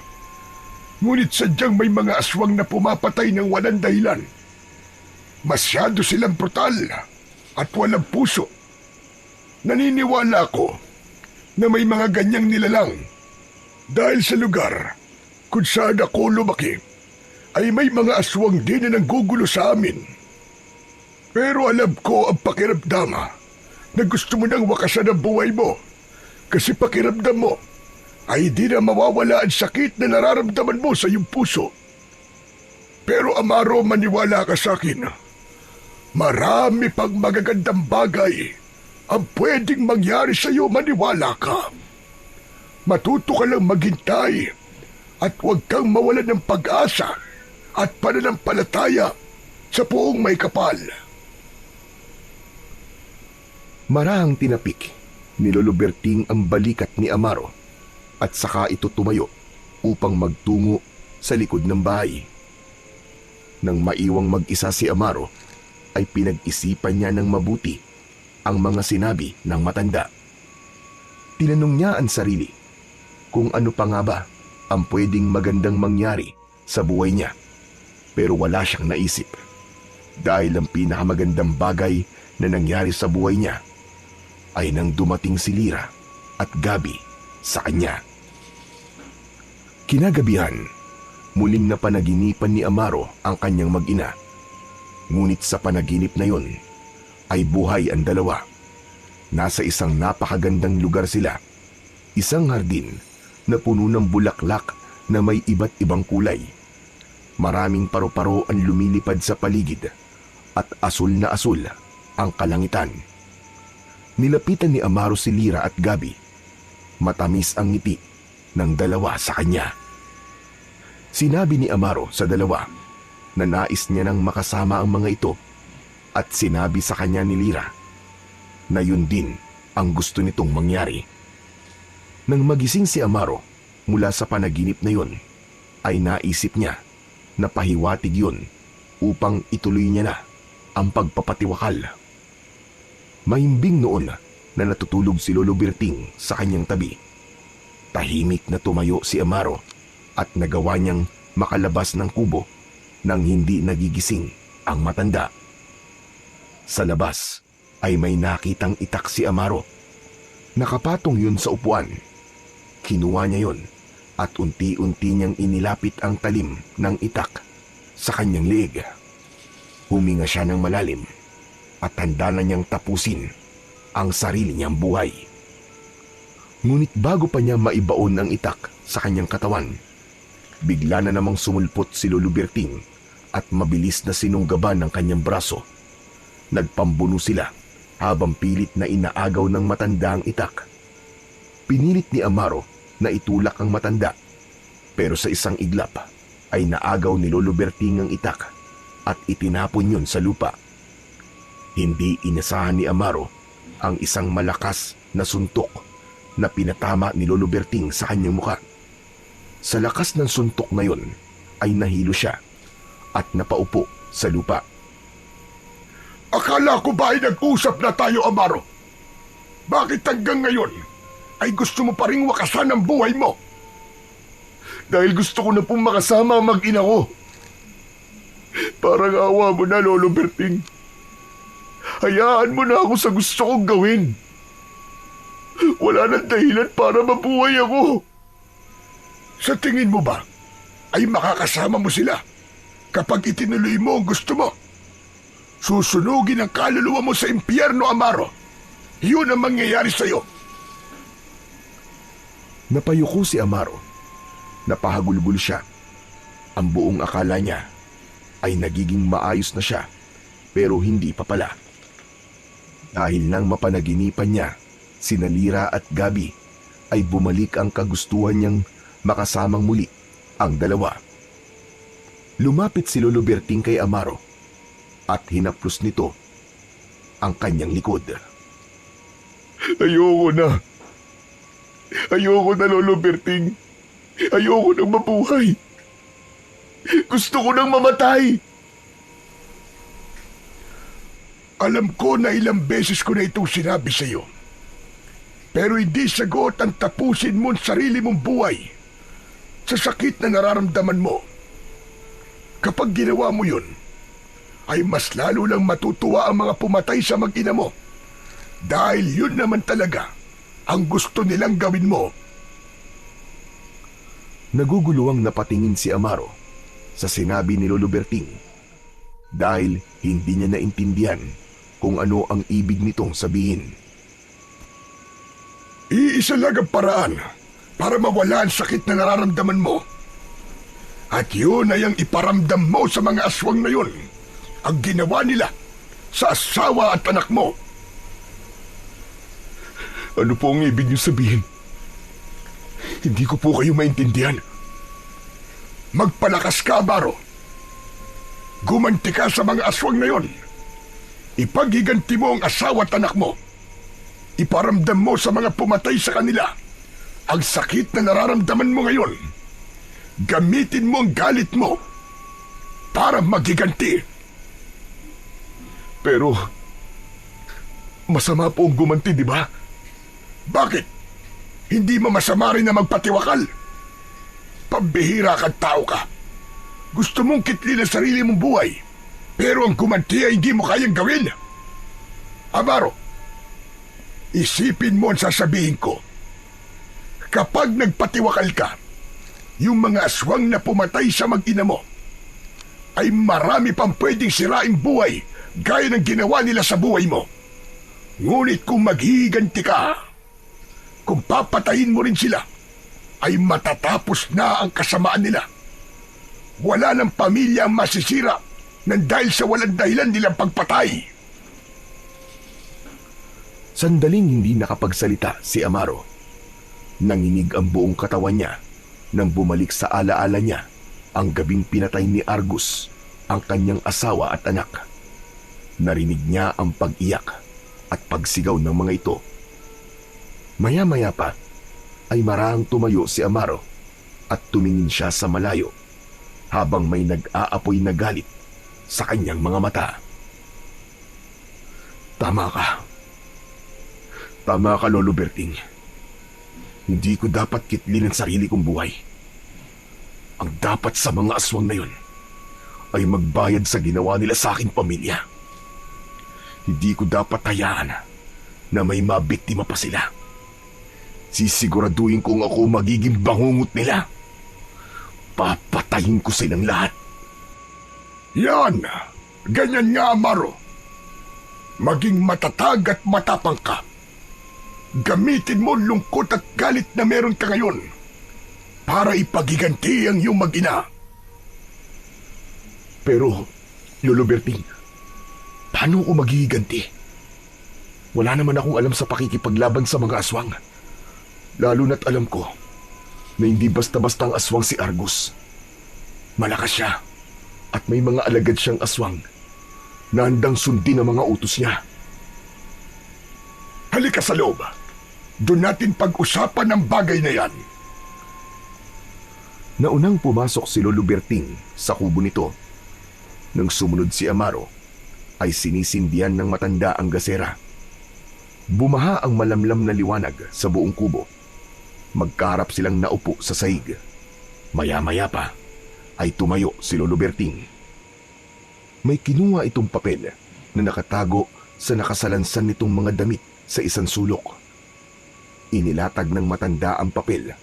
Ngunit sadyang may mga aswang na pumapatay ng walang dahilan. Masyado silang brutal at walang puso. Naniniwala ako na may mga ganyang nilalang dahil sa lugar kung saan ako lumaki ay may mga aswang din na nanggugulo sa amin. Pero alam ko ang pakiramdam na gusto mo nang wakasan ang buhay mo kasi pakiramdam mo ay di na mawawala ang sakit na nararamdaman mo sa iyong puso. Pero Amaro, maniwala ka sa akin. Marami pang magagandang bagay ang pwedeng mangyari sa iyo, maniwala ka. Matuto ka lang maghintay at huwag kang mawalan ng pag-asa at pananampalataya sa Poong May Kapal. Marahang tinapik ni Lolo Berting ang balikat ni Amaro at saka ito tumayo upang magtungo sa likod ng bahay. Nang maiwang mag-isa si Amaro, ay pinag-isipan niya ng mabuti ang mga sinabi ng matanda. Tinanong niya ang sarili kung ano pa nga ba ang pwedeng magandang mangyari sa buhay niya. Pero wala siyang naisip dahil ang pinakamagandang bagay na nangyari sa buhay niya ay nang dumating si Lira at Gabi sa kanya. Kinagabihan, muling napanaginipan ni Amaro ang kanyang mag-ina. Ngunit sa panaginip na yon ay buhay ang dalawa. Nasa isang napakagandang lugar sila, isang hardin na puno ng bulaklak na may iba't ibang kulay. Maraming paru-paro ang lumilipad sa paligid at asul na asul ang kalangitan. Nilapitan ni Amaro si Lira at Gabi. Matamis ang ngiti ng dalawa sa kanya. Sinabi ni Amaro sa dalawa na nais niya nang makasama ang mga ito at sinabi sa kanya ni Lira na yun din ang gusto nitong mangyari. Nang magising si Amaro mula sa panaginip na yun, ay naisip niya na pahiwatig yun upang ituloy niya na ang pagpapatiwakal. Mahimbing noon na natutulog si Lolo Berting sa kanyang tabi. Tahimik na tumayo si Amaro at nagawa niyang makalabas ng kubo nang hindi nagigising ang matanda. Sa labas ay may nakitang itak si Amaro. Nakapatong yun sa upuan. Kinuha niya yun at unti-unti niyang inilapit ang talim ng itak sa kanyang leeg. Huminga siya ng malalim at handa na niyang tapusin ang sarili niyang buhay. Ngunit bago pa niya maibaon ang itak sa kanyang katawan, bigla na namang sumulpot si Lolo Berting at mabilis na sinunggaban ng kanyang braso. Nagpambuno sila habang pilit na inaagaw ng matanda ang itak. Pinilit ni Amaro na itulak ang matanda, pero sa isang iglap ay naagaw ni Lolo Berting ang itak at itinapon yun sa lupa. Hindi inasahan ni Amaro ang isang malakas na suntok na pinatama ni Lolo Berting sa kanyang muka. Sa lakas ng suntok na yun ay nahilo siya at napaupo sa lupa. Akala ko ba ay nag-usap na tayo, Amaro? Bakit hanggang ngayon ay gusto mo pa ring wakasan ang buhay mo? Dahil gusto ko na pong makasama ang mag-ina ko. Parang awa mo na, Lolo Berting. Hayaan mo na ako sa gusto kong gawin. Wala nang dahilan para mabuhay ako. Sa tingin mo ba ay makakasama mo sila kapag itinuloy mo ang gusto mo? Susunugin ang kaluluwa mo sa impyerno, Amaro. Yun ang mangyayari sa'yo. Napayuko si Amaro. Napahagulgul siya. Ang buong akala niya ay nagiging maayos na siya, pero hindi pa pala. Dahil nang mapanaginipan niya, sina Lira at Gabi, ay bumalik ang kagustuhan niyang makasamang muli ang dalawa. Lumapit si Lolo Berting kay Amaro at hinaplos nito ang kanyang likod. Ayoko na. Ayoko na, Lolo Berting. Ayoko nang mabuhay. Gusto ko nang mamatay. Alam ko na ilang beses ko na itong sinabi sa iyo. Pero hindi sagot ang tapusin mo ang sarili mong buhay sa sakit na nararamdaman mo. Kapag ginawa mo yun, ay mas lalo lang matutuwa ang mga pumatay sa mag-ina mo. Dahil yun naman talaga ang gusto nilang gawin mo. Naguguluhang napatingin si Amaro sa sinabi ni Lolo Berting dahil hindi niya naintindihan kung ano ang ibig nitong sabihin. Iisa lang ang paraan para mawala ang sakit na nararamdaman mo. At yun ay ang iparamdam mo sa mga aswang na yun ang ginawa nila sa asawa at anak mo. Ano po ang ibig niyo sabihin? Hindi ko po kayo maintindihan. Magpalakas ka, Amaro. Gumanti ka sa mga aswang na yon. Ipaghiganti mo ang asawa at anak mo. Iparamdam mo sa mga pumatay sa kanila ang sakit na nararamdaman mo ngayon. Gamitin mo ang galit mo para maghiganti. Pero, masama po ang gumanti, di ba? Bakit? Hindi mo masama rin na magpatiwakal? Pambihira kang tao ka. Gusto mong kitlin ang sarili mong buhay, pero ang gumanti ay hindi mo kayang gawin. Amaro, isipin mo ang sasabihin ko. Kapag nagpatiwakal ka, yung mga aswang na pumatay sa mag-ina mo ay marami pang pwedeng siraing buhay gaya ng ginawa nila sa buhay mo. Ngunit kung maghihiganti ka, kung papatayin mo rin sila, ay matatapos na ang kasamaan nila. Wala ng pamilya ang masisira nang dahil sa walang dahilan nilang pagpatay. Sandaling hindi nakapagsalita si Amaro. Nanginig ang buong katawan niya nang bumalik sa alaala niya ang gabing pinatay ni Argus ang kanyang asawa at anak. Narinig niya ang pag-iyak at pagsigaw ng mga ito. Maya-maya pa ay marahang tumayo si Amaro at tumingin siya sa malayo habang may nag-aapoy na galit sa kanyang mga mata. Tama ka. Tama ka, Lolo Berting. Hindi ko dapat kitlin ang sarili kong buhay. Ang dapat sa mga aswang na yun ay magbayad sa ginawa nila sa aking pamilya. Hindi ko dapat hayaan na may mabiktima pa sila. Sisiguraduhin kong ako magiging bangungot nila. Papatayin ko silang lahat. Yan! Ganyan nga, Amaro. Maging matatag at matapang ka. Gamitin mo lungkot at galit na meron ka ngayon para ipaghiganti ang iyong mag-ina. Pero, Lolo Berting, paano ko maghihiganti? Wala naman akong alam sa pakikipaglaban sa mga aswang. Lalo na't alam ko na hindi basta-basta ang aswang si Argus. Malakas siya at may mga alagad siyang aswang na handang sundin ang mga utos niya. Halika sa loob. Doon natin pag-usapan ang bagay na yan. Naunang pumasok si Lolo Berting sa kubo nito. Nang sumunod si Amaro, ay sinisindihan ng matanda ang gasera. Bumaha ang malamlam na liwanag sa buong kubo. Magkaharap silang naupo sa sahig. Maya-maya pa ay tumayo si Lolo Berting. May kinuha itong papel na nakatago sa nakasalansan nitong mga damit sa isang sulok. Inilatag ng matanda ang papel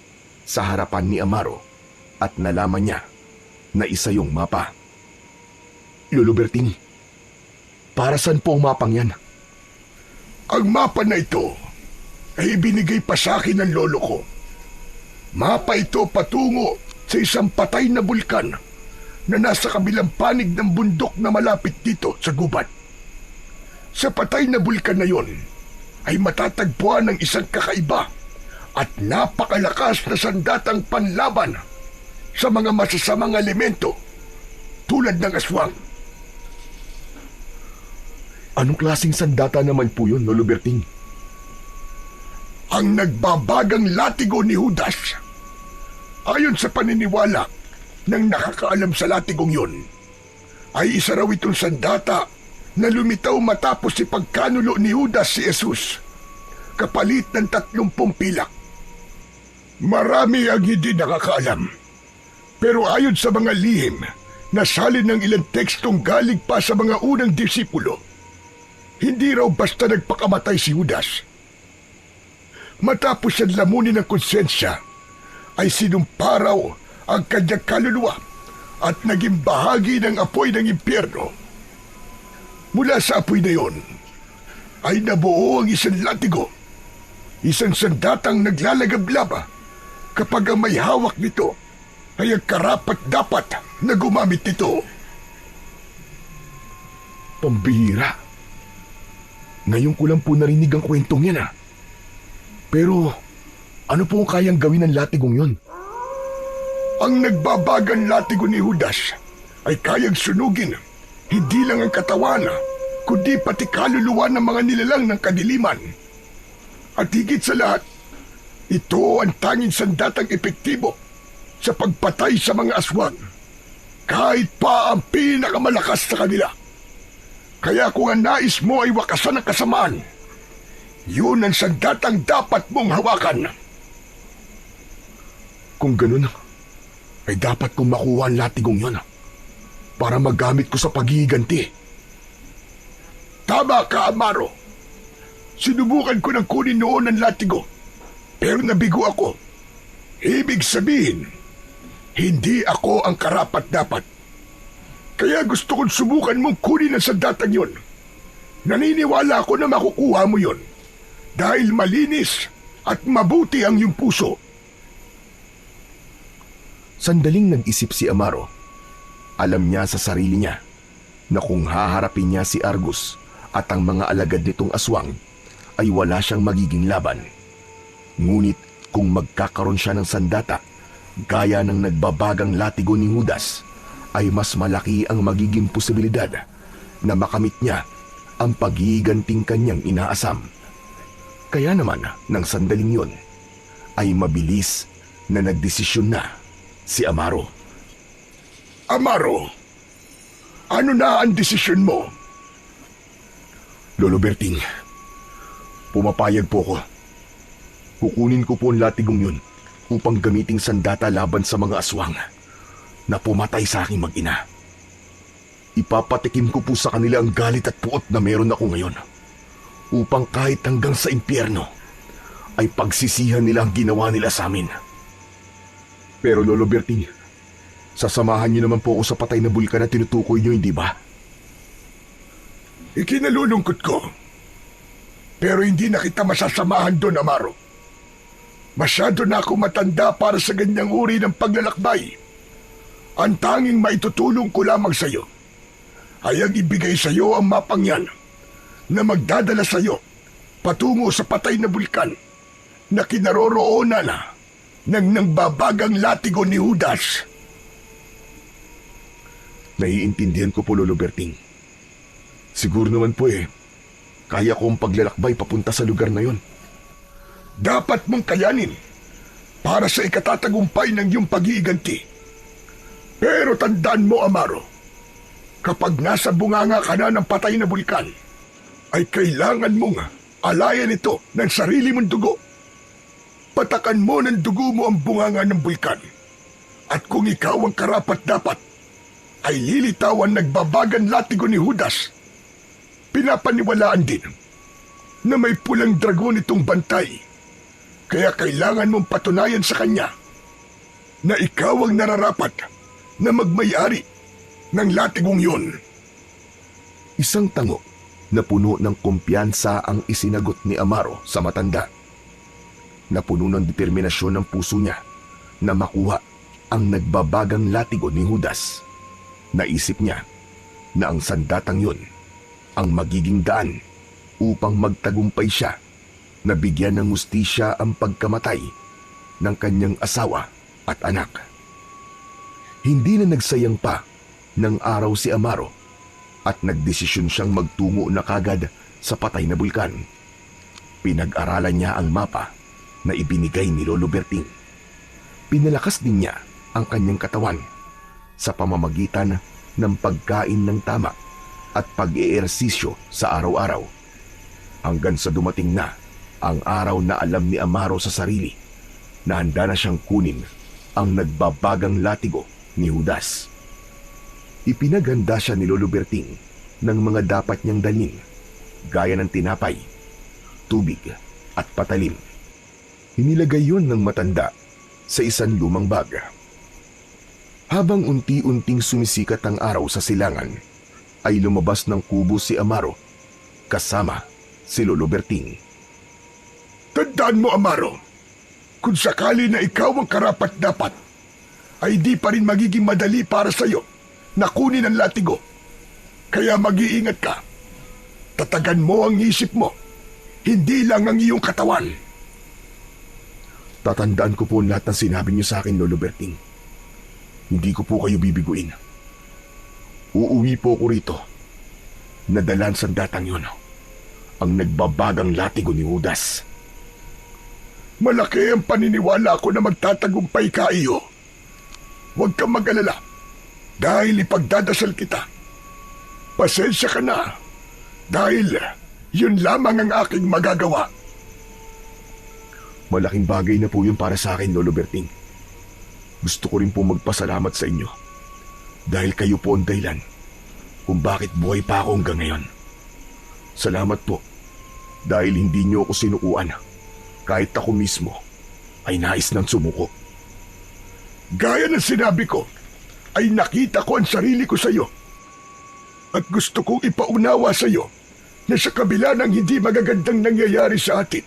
sa harapan ni Amaro at nalaman niya na isa yung mapa. Lolo Berting, para saan po ang mapang yan? Ang mapa na ito ay ibinigay pa sa akin ng lolo ko. Mapa ito patungo sa isang patay na bulkan na nasa kabilang panig ng bundok na malapit dito sa gubat. Sa patay na bulkan na yon ay matatagpuan ng isang kakaiba at napakalakas na sandatang panlaban sa mga masasamang elemento tulad ng aswang. Anong klaseng sandata naman po yun, Lolo Berting? Ang nagbabagang latigo ni Judas. Ayon sa paniniwala ng nakakaalam sa latigong yun, ay isa raw itong sandata na lumitaw matapos si pagkanulo ni Judas si Jesus, kapalit ng 30 pilak. Marami ang hindi nakakaalam. Pero ayon sa mga lihim na salin ng ilang tekstong galing pa sa mga unang disipulo, hindi raw basta nagpakamatay si Judas. Matapos siyang lamunin ng konsensya, ay sinumpa raw ang kanyang kaluluwa at naging bahagi ng apoy ng impyerno. Mula sa apoy na yon, ay nabuo ang isang latigo, isang sandatang naglalagablaba kapag ang may hawak nito ay ang karapat-dapat na gumamit nito. Pambihira. Ngayon ko lang po narinig ang kwentong yan Pero ano po ang kayang gawin ng latigong yon? Ang nagbabagang latigo ni Judas ay kayang sunugin hindi lang ang katawan, kundi pati kaluluwa ng mga nilalang ng kadiliman. At higit sa lahat, ito ang tanging sandatang epektibo sa pagpatay sa mga aswang, kahit pa ang pinakamalakas sa kanila. Kaya kung ang nais mo ay wakasan ang kasamaan, yun ang sandatang dapat mong hawakan. Kung ganun, ay dapat kong makuha ang latigong yon para magamit ko sa paghihiganti. Tama ka, Amaro. Sinubukan ko ng kunin noon ang latigo, pero nabigo ako. Ibig sabihin, hindi ako ang karapat-dapat. Kaya gusto kong subukan mong kunin ang sandatang yon. Naniniwala ako na makukuha mo yon dahil malinis at mabuti ang iyong puso. Sandaling nag-isip si Amaro. Alam niya sa sarili niya na kung haharapin niya si Argus at ang mga alagad nitong aswang, ay wala siyang magiging laban. Ngunit kung magkakaroon siya ng sandata, gaya ng nagbabagang latigo ni Judas, ay mas malaki ang magiging posibilidad na makamit niya ang paghihiganting kanyang inaasam. Kaya naman, ng sandaling yun, ay mabilis na nagdesisyon na si Amaro. Amaro, ano na ang desisyon mo? Lolo Berting, pumapayag po ko. Kukunin ko po ang latigong yun upang gamiting sandata laban sa mga aswang na pumatay sa aking mag-ina. Ipapatikim ko po sa kanila ang galit at puot na meron ako ngayon upang kahit hanggang sa impyerno ay pagsisihan nila ang ginawa nila sa amin. Pero Lolo Berting, sasamahan niyo naman po ako sa patay na bulkan na tinutukoy niyo, hindi ba? Ikinalulungkot ko. Pero hindi na kita masasamahan doon, Amaro. Masyado na ako matanda para sa ganyang uri ng paglalakbay. Ang tanging maitutulong ko lamang sa iyo ay ang ibigay sa iyo ang mapang yan na magdadala sa iyo patungo sa patay na bulkan na kinaroroonan ng nangbabagang latigo ni Judas. Naiintindihan ko po, Lolo Berting. Siguro naman po kaya ko ang paglalakbay papunta sa lugar na yon. Dapat mong kayanin para sa ikatatagumpay ng iyong pag-iiganti. Pero tandaan mo, Amaro, kapag nasa bunganga ka na ng patay na bulkan, ay kailangan mong alayan ito ng sarili mong dugo. Patakan mo ng dugo mo ang bunganga ng bulkan. At kung ikaw ang karapat-dapat, ay lilitawan nagbabagan latigo ni Judas. Pinapaniwalaan din na may pulang dragon itong bantay. Kaya kailangan mong patunayan sa kanya na ikaw ang nararapat na magmay-ari ng latigong yun. Isang tango na puno ng kumpiyansa ang isinagot ni Amaro sa matanda. Napuno ng determinasyon ng puso niya na makuha ang nagbabagang latigo ni Judas. Naisip niya na ang sandatang yun ang magiging daan upang magtagumpay siya na bigyan ng hustisya ang pagkamatay ng kanyang asawa at anak. Hindi na nagsayang pa ng araw si Amaro at nagdesisyon siyang magtungo na kagad sa patay na bulkan. Pinag-aralan niya ang mapa na ibinigay ni Lolo Berting. Pinalakas din niya ang kanyang katawan sa pamamagitan ng pagkain ng tama at pag-eehersisyo sa araw-araw. Hanggang sa dumating na ang araw na alam ni Amaro sa sarili na handa na siyang kunin ang nagbabagang latigo ni Judas. Ipinaghanda siya ni Lolo Berting ng mga dapat niyang dalhin, gaya ng tinapay, tubig at patalim. Inilagay yun ng matanda sa isang lumang bag. Habang unti-unting sumisikat ang araw sa silangan, ay lumabas ng kubo si Amaro kasama si Lolo Berting. Tandaan mo, Amaro, kung sakali na ikaw ang karapat-dapat, ay di pa rin magiging madali para sa'yo na kunin ang latigo. Kaya mag-iingat ka. Tatagan mo ang isip mo, hindi lang ang iyong katawan. Tatandaan ko po lahat ng sinabi niyo sa akin, Lolo Berting. Hindi ko po kayo bibiguin. Uuwi po ko rito. Nadalan sa datang yun ang nagbabagang latigo ni Judas. Malaki ang paniniwala ko na magtatagumpay ka, iyo. Huwag kang mag-alala dahil ipagdadasal kita. Pasensya ka na dahil yun lamang ang aking magagawa. Malaking bagay na po yun para sa akin, Lolo Berting. Gusto ko rin po magpasalamat sa inyo dahil kayo po ang dahilan kung bakit buhay pa ako hanggang ngayon. Salamat po dahil hindi niyo ako sinukuan kahit ako mismo ay nais ng sumuko. Gaya ng sinabi ko, ay nakita ko ang sarili ko sa iyo. At gusto kong ipaunawa sa iyo na sa kabila ng hindi magagandang nangyayari sa atin,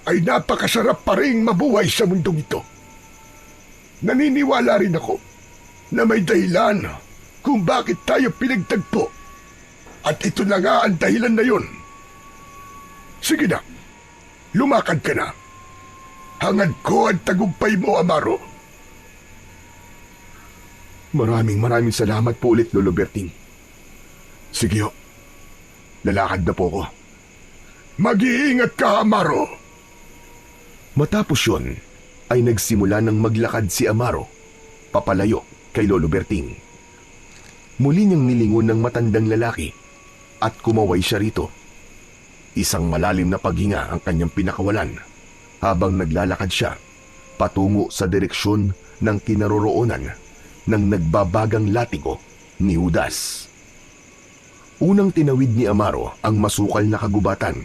ay napakasarap pa rin mabuhay sa mundong ito. Naniniwala rin ako na may dahilan kung bakit tayo pinagtagpo. At ito na nga ang dahilan na yun. Sige na, lumakad ka na. Hangad ko ang tagumpay mo, Amaro. Maraming salamat po ulit, Lolo Berting. Sige ho, lalakad na po ko. Mag-iingat ka, Amaro. Matapos yun, ay nagsimula ng maglakad si Amaro papalayo kay Lolo Berting. Muli niyang nilingon ng matandang lalaki at kumaway siya rito. Isang malalim na paghinga ang kanyang pinakawalan habang naglalakad siya patungo sa direksyon ng kinaroroonan ng nagbabagang latigo ni Judas. Unang tinawid ni Amaro ang masukal na kagubatan.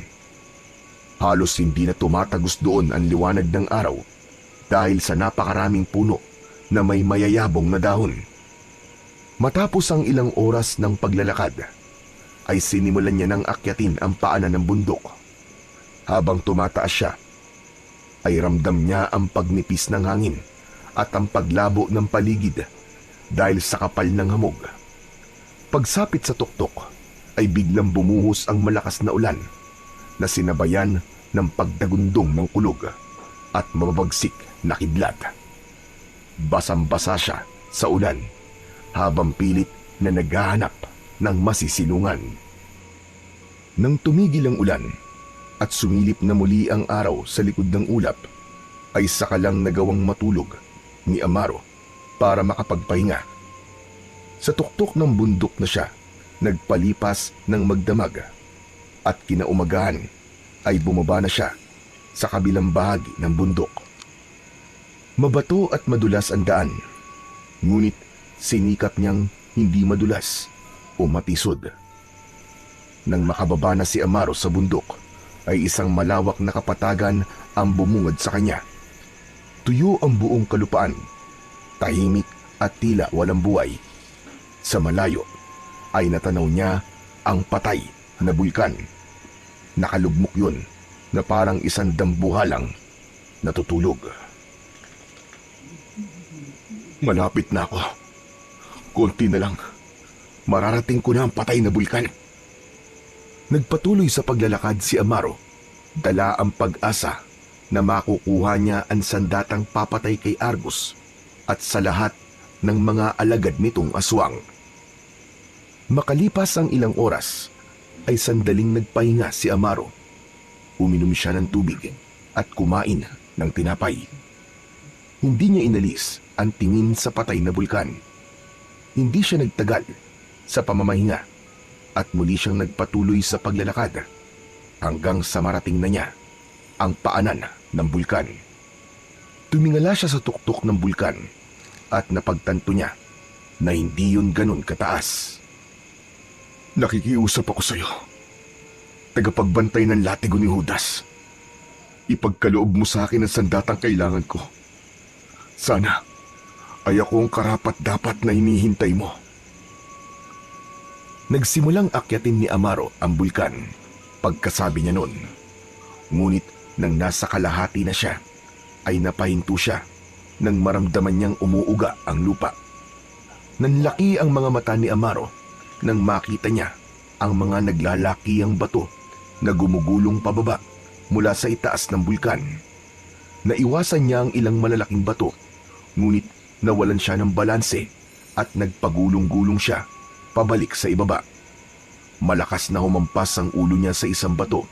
Halos hindi na tumatagos doon ang liwanag ng araw dahil sa napakaraming puno na may mayayabong na dahon. Matapos ang ilang oras ng paglalakad, ay sinimulan niya ng akyatin ang paanan ng bundok. Habang tumataas siya, ay ramdam niya ang pagnipis ng hangin at ang paglabo ng paligid dahil sa kapal ng hamog. Pagsapit sa tuktok, ay biglang bumuhos ang malakas na ulan na sinabayan ng pagdagundong ng kulog at mababagsik na kidlat. Basang-basa siya sa ulan habang pilit na naghahanap ng masisilungan. Nang tumigil ang ulan at sumilip na muli ang araw sa likod ng ulap, ay saka lang nagawang matulog ni Amaro para makapagpahinga. Sa tuktok ng bundok na siya nagpalipas ng magdamag at kinaumagahan ay bumaba na siya sa kabilang bahagi ng bundok. Mabato at madulas ang daan, ngunit sinikap niyang hindi madulas o matisod. Nang makababa na si Amaro sa bundok, ay isang malawak na kapatagan ang bumungad sa kanya. Tuyo ang buong kalupaan, tahimik at tila walang buhay. Sa malayo ay natanaw niya ang patay na bulkan. Nakalugmok yun na parang isang dambuhalang natutulog. Malapit na ako. Konti na lang. Mararating ko na ang patay na bulkan. Nagpatuloy sa paglalakad si Amaro, dala ang pag-asa na makukuha niya ang sandatang papatay kay Argus at sa lahat ng mga alagad nitong aswang. Makalipas ang ilang oras, ay sandaling nagpahinga si Amaro. Uminom siya ng tubig at kumain ng tinapay. Hindi niya inalis ang tingin sa patay na bulkan. Hindi siya nagtagal sa pamamahinga at muli siyang nagpatuloy sa paglalakad hanggang sa marating na niya ang paanan ng bulkan. Tumingala siya sa tuktok ng bulkan at napagtanto niya na hindi yun ganun kataas. Nakikiusap ako sa iyo, tagapagbantay ng latigo ni Judas. Ipagkaloob mo sa akin ang sandatang kailangan ko. Sana ay ako ang karapat-dapat na hinihintay mo. Nagsimulang akyatin ni Amaro ang bulkan pagkasabi niya noon. Ngunit nang nasa kalahati na siya, ay napahinto siya nang maramdaman niyang umuuga ang lupa. Nanlaki ang mga mata ni Amaro nang makita niya ang mga naglalakihang bato na gumugulong pababa mula sa itaas ng bulkan. Naiwasan niya ang ilang malalaking bato, ngunit nawalan siya ng balanse at nagpagulong-gulong siya pabalik sa ibaba. Malakas na humampas ang ulo niya sa isang bato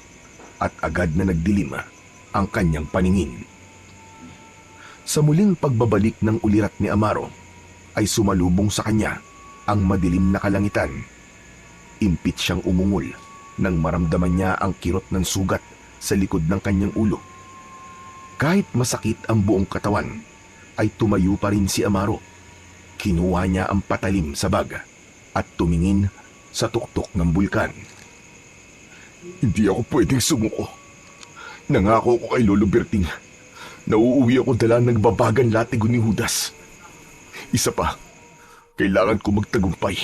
at agad na nagdilim ang kanyang paningin. Sa muling pagbabalik ng ulirat ni Amaro, ay sumalubong sa kanya ang madilim na kalangitan. Impit siyang umungol nang maramdaman niya ang kirot ng sugat sa likod ng kanyang ulo. Kahit masakit ang buong katawan, ay tumayo pa rin si Amaro. Kinuha niya ang patalim sa bag at tumingin sa tuktok ng bulkan. Hindi ako pwedeng sumuko. Nangako ko kay Lolo Berting na uuwi ako dala ng babagang latigo ni Judas. Isa pa, kailangan ko magtagumpay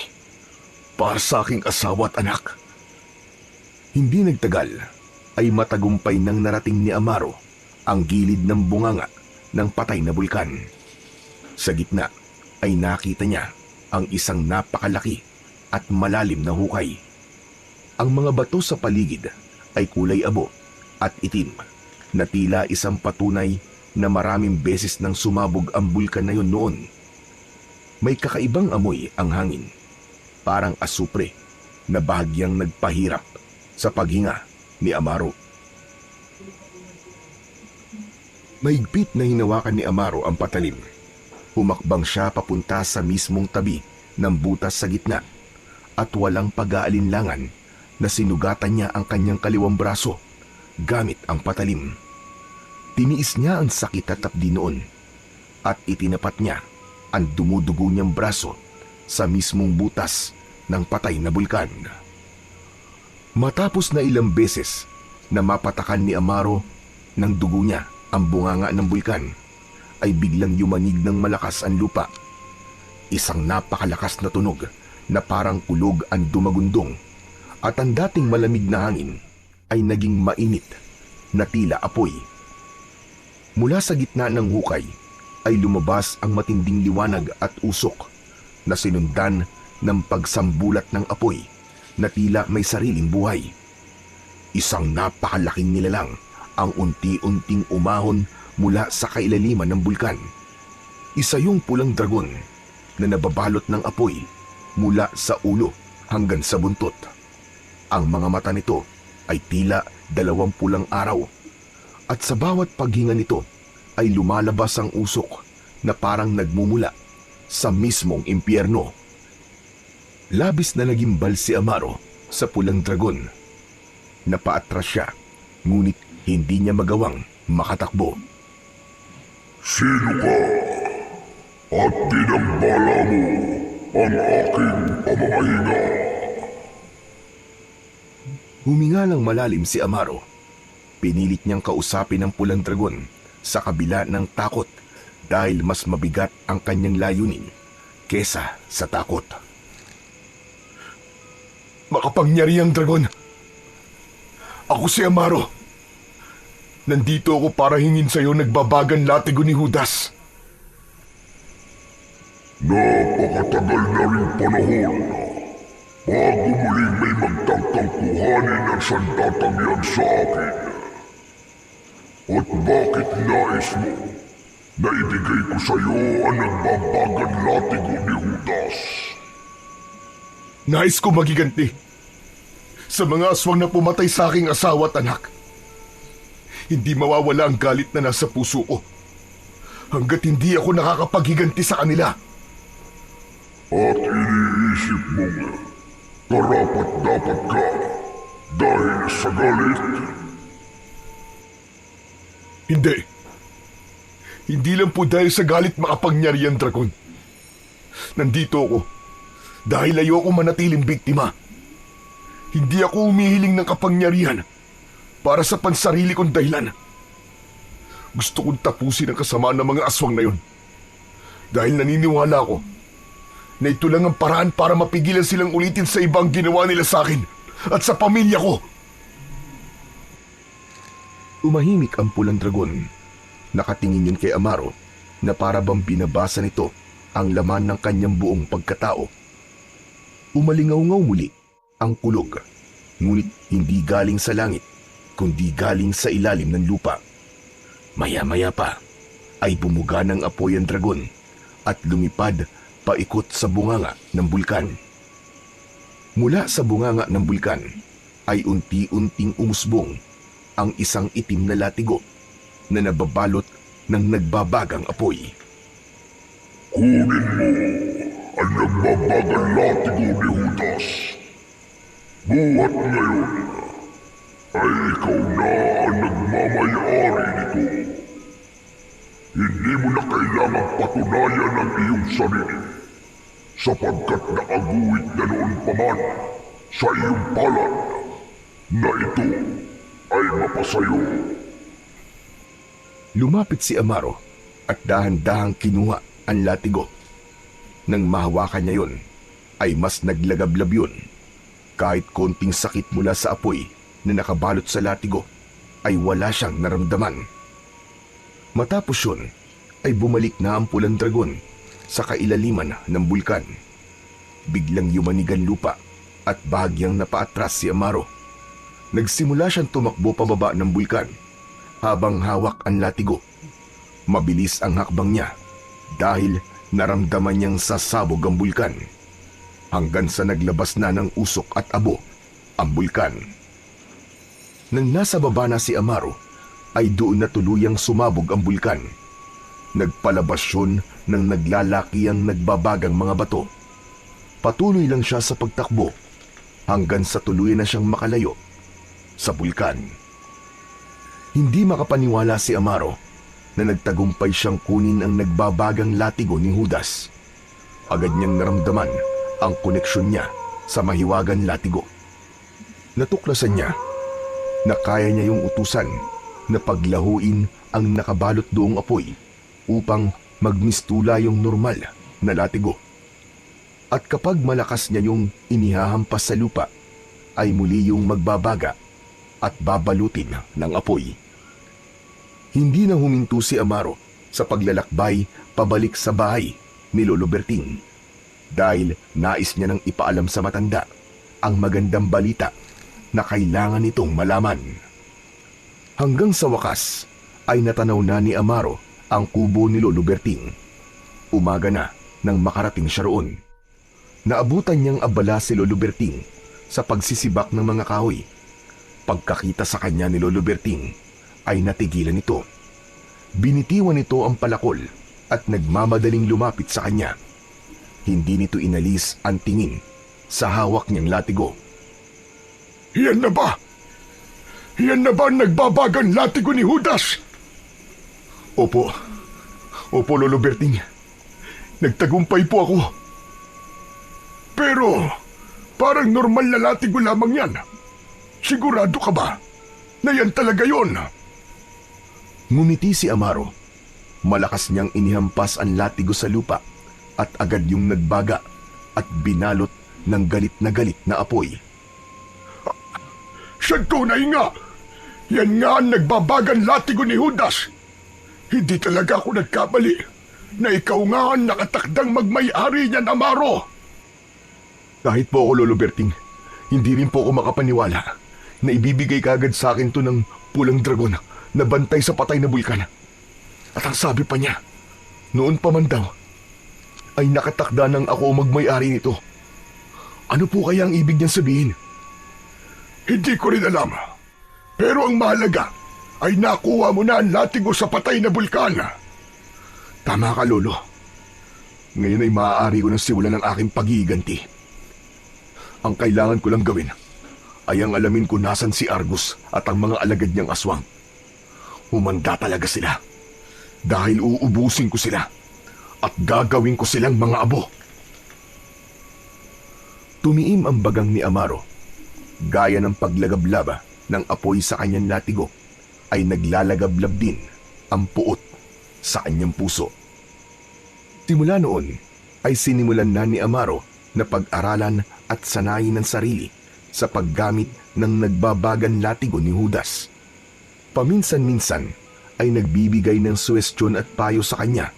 para sa aking asawa at anak. Hindi nagtagal ay matagumpay nang narating ni Amaro ang gilid ng bunganga ng patay na bulkan. Sa gitna ay nakita niya ang isang napakalaki at malalim na hukay. Ang mga bato sa paligid ay kulay abo at itim na tila isang patunay na maraming beses nang sumabog ang bulkan na yun noon. May kakaibang amoy ang hangin, parang asupre na bahagyang nagpahirap sa paghinga ni Amaro. Mahigpit na hinawakan ni Amaro ang patalim. Humakbang siya papunta sa mismong tabi ng butas sa gitna at walang pag-aalinlangan na sinugatan niya ang kanyang kaliwang braso gamit ang patalim. Tiniis niya ang sakit at tapdi noon at itinapat niya ang dumudugo niyang braso sa mismong butas ng patay na bulkan. Matapos na ilang beses na mapatakan ni Amaro ng dugo niya ang bunganga ng bulkan, ay biglang yumanig ng malakas ang lupa. Isang napakalakas na tunog na parang kulog ang dumagundong at ang dating malamig na hangin ay naging mainit na tila apoy. Mula sa gitna ng hukay ay lumabas ang matinding liwanag at usok na sinundan ng pagsambulat ng apoy na tila may sariling buhay. Isang napakalaking nilalang ang unti-unting umahon mula sa kailaliman ng bulkan. Isa yung pulang dragon na nababalot ng apoy mula sa ulo hanggang sa buntot. Ang mga mata nito ay tila 2 pulang araw at sa bawat paghinga nito ay lumalabas ang usok na parang nagmumula sa mismong impyerno. Labis na nagimbal si Amaro sa pulang dragon. Napaatras siya, ngunit hindi niya magawang makatakbo. Sino ka? At tinambala mo ang aking pamamahinga. Huminga ng malalim si Amaro. Pinilit niyang kausapin ang pulang dragon sa kabila ng takot dahil mas mabigat ang kanyang layunin kesa sa takot. Makapangyarihang dragon. Ako si Amaro. Nandito ako para hingin sa'yo nagbabagang latigo ni Judas. Napakatagal na rin panahon bago muling may magtangkang kuhanin ang sandatang yan sa akin. At bakit nais mo na ibigay ko sa iyo ang nagbabagang latigo ni Judas? Nais ko magiganti sa mga aswang na pumatay sa aking asawa at anak. Hindi mawawala ang galit na nasa puso ko hanggat hindi ako nakakapaghiganti sa kanila. At iniisip mong karapat-dapat ka dahil sa galit? Hindi. Hindi lang po dahil sa galit makapangyarihan, dragon. Nandito ako dahil ayoko manatiling biktima. Hindi ako humihiling ng kapangyarihan para sa pansarili kong dahilan. Gusto kong tapusin ang kasamaan ng mga aswang na yon. Dahil naniniwala ako na ito lang ang paraan para mapigilan silang ulitin sa ibang ginawa nila sa akin at sa pamilya ko. Umahimik ang pulang dragon. Nakatingin yun kay Amaro na para bang binabasa nito ang laman ng kanyang buong pagkatao. Umalingaw-ngaw muli ang kulog, ngunit hindi galing sa langit, kundi galing sa ilalim ng lupa. Maya-maya pa ay bumuga ng apoy ang dragon at lumipad paikot sa bunganga ng bulkan. Mula sa bunganga ng bulkan ay unti-unting umusbong ang isang itim na latigo na nababalot ng nagbabagang apoy. Kunin mo ang nagbabagang latigo ni Judas. Buhat ngayon ay ikaw na ang nagmamayari nito. Hindi mo na kailangang patunayan ang iyong sarili sapagkat nakaguhit na noon pa man sa iyong palad na ito ay mapasayo. Lumapit si Amaro at dahan-dahang kinuha ang latigo. Nang mahawakan niya yon, ay mas naglagablab yun. Kahit konting sakit mula sa apoy na nakabalot sa latigo, ay wala siyang naramdaman. Matapos yun, ay bumalik na ang pulang dragon sa kailaliman ng bulkan. Biglang yumanig ang lupa at bahagyang napaatras si Amaro. Nagsimula siyang tumakbo pababa ng bulkan habang hawak ang latigo. Mabilis ang hakbang niya dahil naramdaman niyang sasabog ang bulkan hanggang sa naglabas na ng usok at abo ang bulkan. Nang nasa baba na si Amaro, ay doon na tuluyang sumabog ang bulkan. Nagpalabas yun ng naglalaki ang nagbabagang mga bato. Patuloy lang siya sa pagtakbo hanggang sa tuluyan na siyang makalayo sa bulkan. Hindi makapaniwala si Amaro na nagtagumpay siyang kunin ang nagbabagang latigo ni Judas. Agad niyang naramdaman ang koneksyon niya sa mahiwagang latigo. Natuklasan niya na kaya niya yung utusan na paglahuin ang nakabalot doong apoy upang magmistula yung normal na latigo. At kapag malakas niya yung inihahampas sa lupa, ay muli yung magbabaga at babalutin ng apoy. Hindi na huminto si Amaro sa paglalakbay pabalik sa bahay ni Lolo Berting dahil nais niya nang ipaalam sa matanda ang magandang balita na kailangan nitong malaman. Hanggang sa wakas ay natanaw na ni Amaro ang kubo ni Lolo Berting. Umaga na nang makarating siya roon. Naabutan niyang abala si Lolo Berting sa pagsisibak ng mga kahoy. Pagkakita sa kanya ni Lolo Berting ay natigilan ito. Binitiwan nito ang palakol at nagmamadaling lumapit sa kanya. Hindi nito inalis ang tingin sa hawak niyang latigo. Yan na ba? Yan na ba ang nagbabagang latigo ni Judas? Opo. Opo, Lolo Berting. Nagtagumpay po ako. Pero parang normal na latigo lamang yan. Sigurado ka ba na yan talaga yon? Ngumiti si Amaro. Malakas niyang inihampas ang latigo sa lupa at agad yung nagbaga at binalot ng galit na apoy. Siya tunay nga! Yan nga ang nagbabagan latigo ni Judas! Hindi talaga ako nagkamali na ikaw nga ang nakatakdang magmay-ari niyan, Amaro! Kahit po ako, Lolo Berting, hindi rin po ako makapaniwala na ibibigay kagad sa akin to ng pulang dragon na bantay sa patay na bulkan. At ang sabi pa niya, noon pa man daw, ay nakatakda ng ako magmay-ari nito. Ano po kaya ang ibig niyang sabihin? Hindi ko rin alam. Pero ang mahalaga ay nakuha mo na ang latigo sa patay na bulkan. Tama ka, Lolo. Ngayon ay maaari ko nang simulan ng aking pag-iiganti. Ang kailangan ko lang gawin ay ang alamin kung nasan si Argus at ang mga alagad niyang aswang. Humanda talaga sila dahil uubusin ko sila at gagawin ko silang mga abo. Tumiim ang bagang ni Amaro. Gaya ng paglagablaba ng apoy sa kanyang latigo ay naglalagablab din ang puot sa kanyang puso. Simula noon ay sinimulan na ni Amaro na pag-aralan at sanayin ng sarili sa paggamit ng nagbabagan latigo ni Judas. Paminsan-minsan ay nagbibigay ng suwestyon at payo sa kanya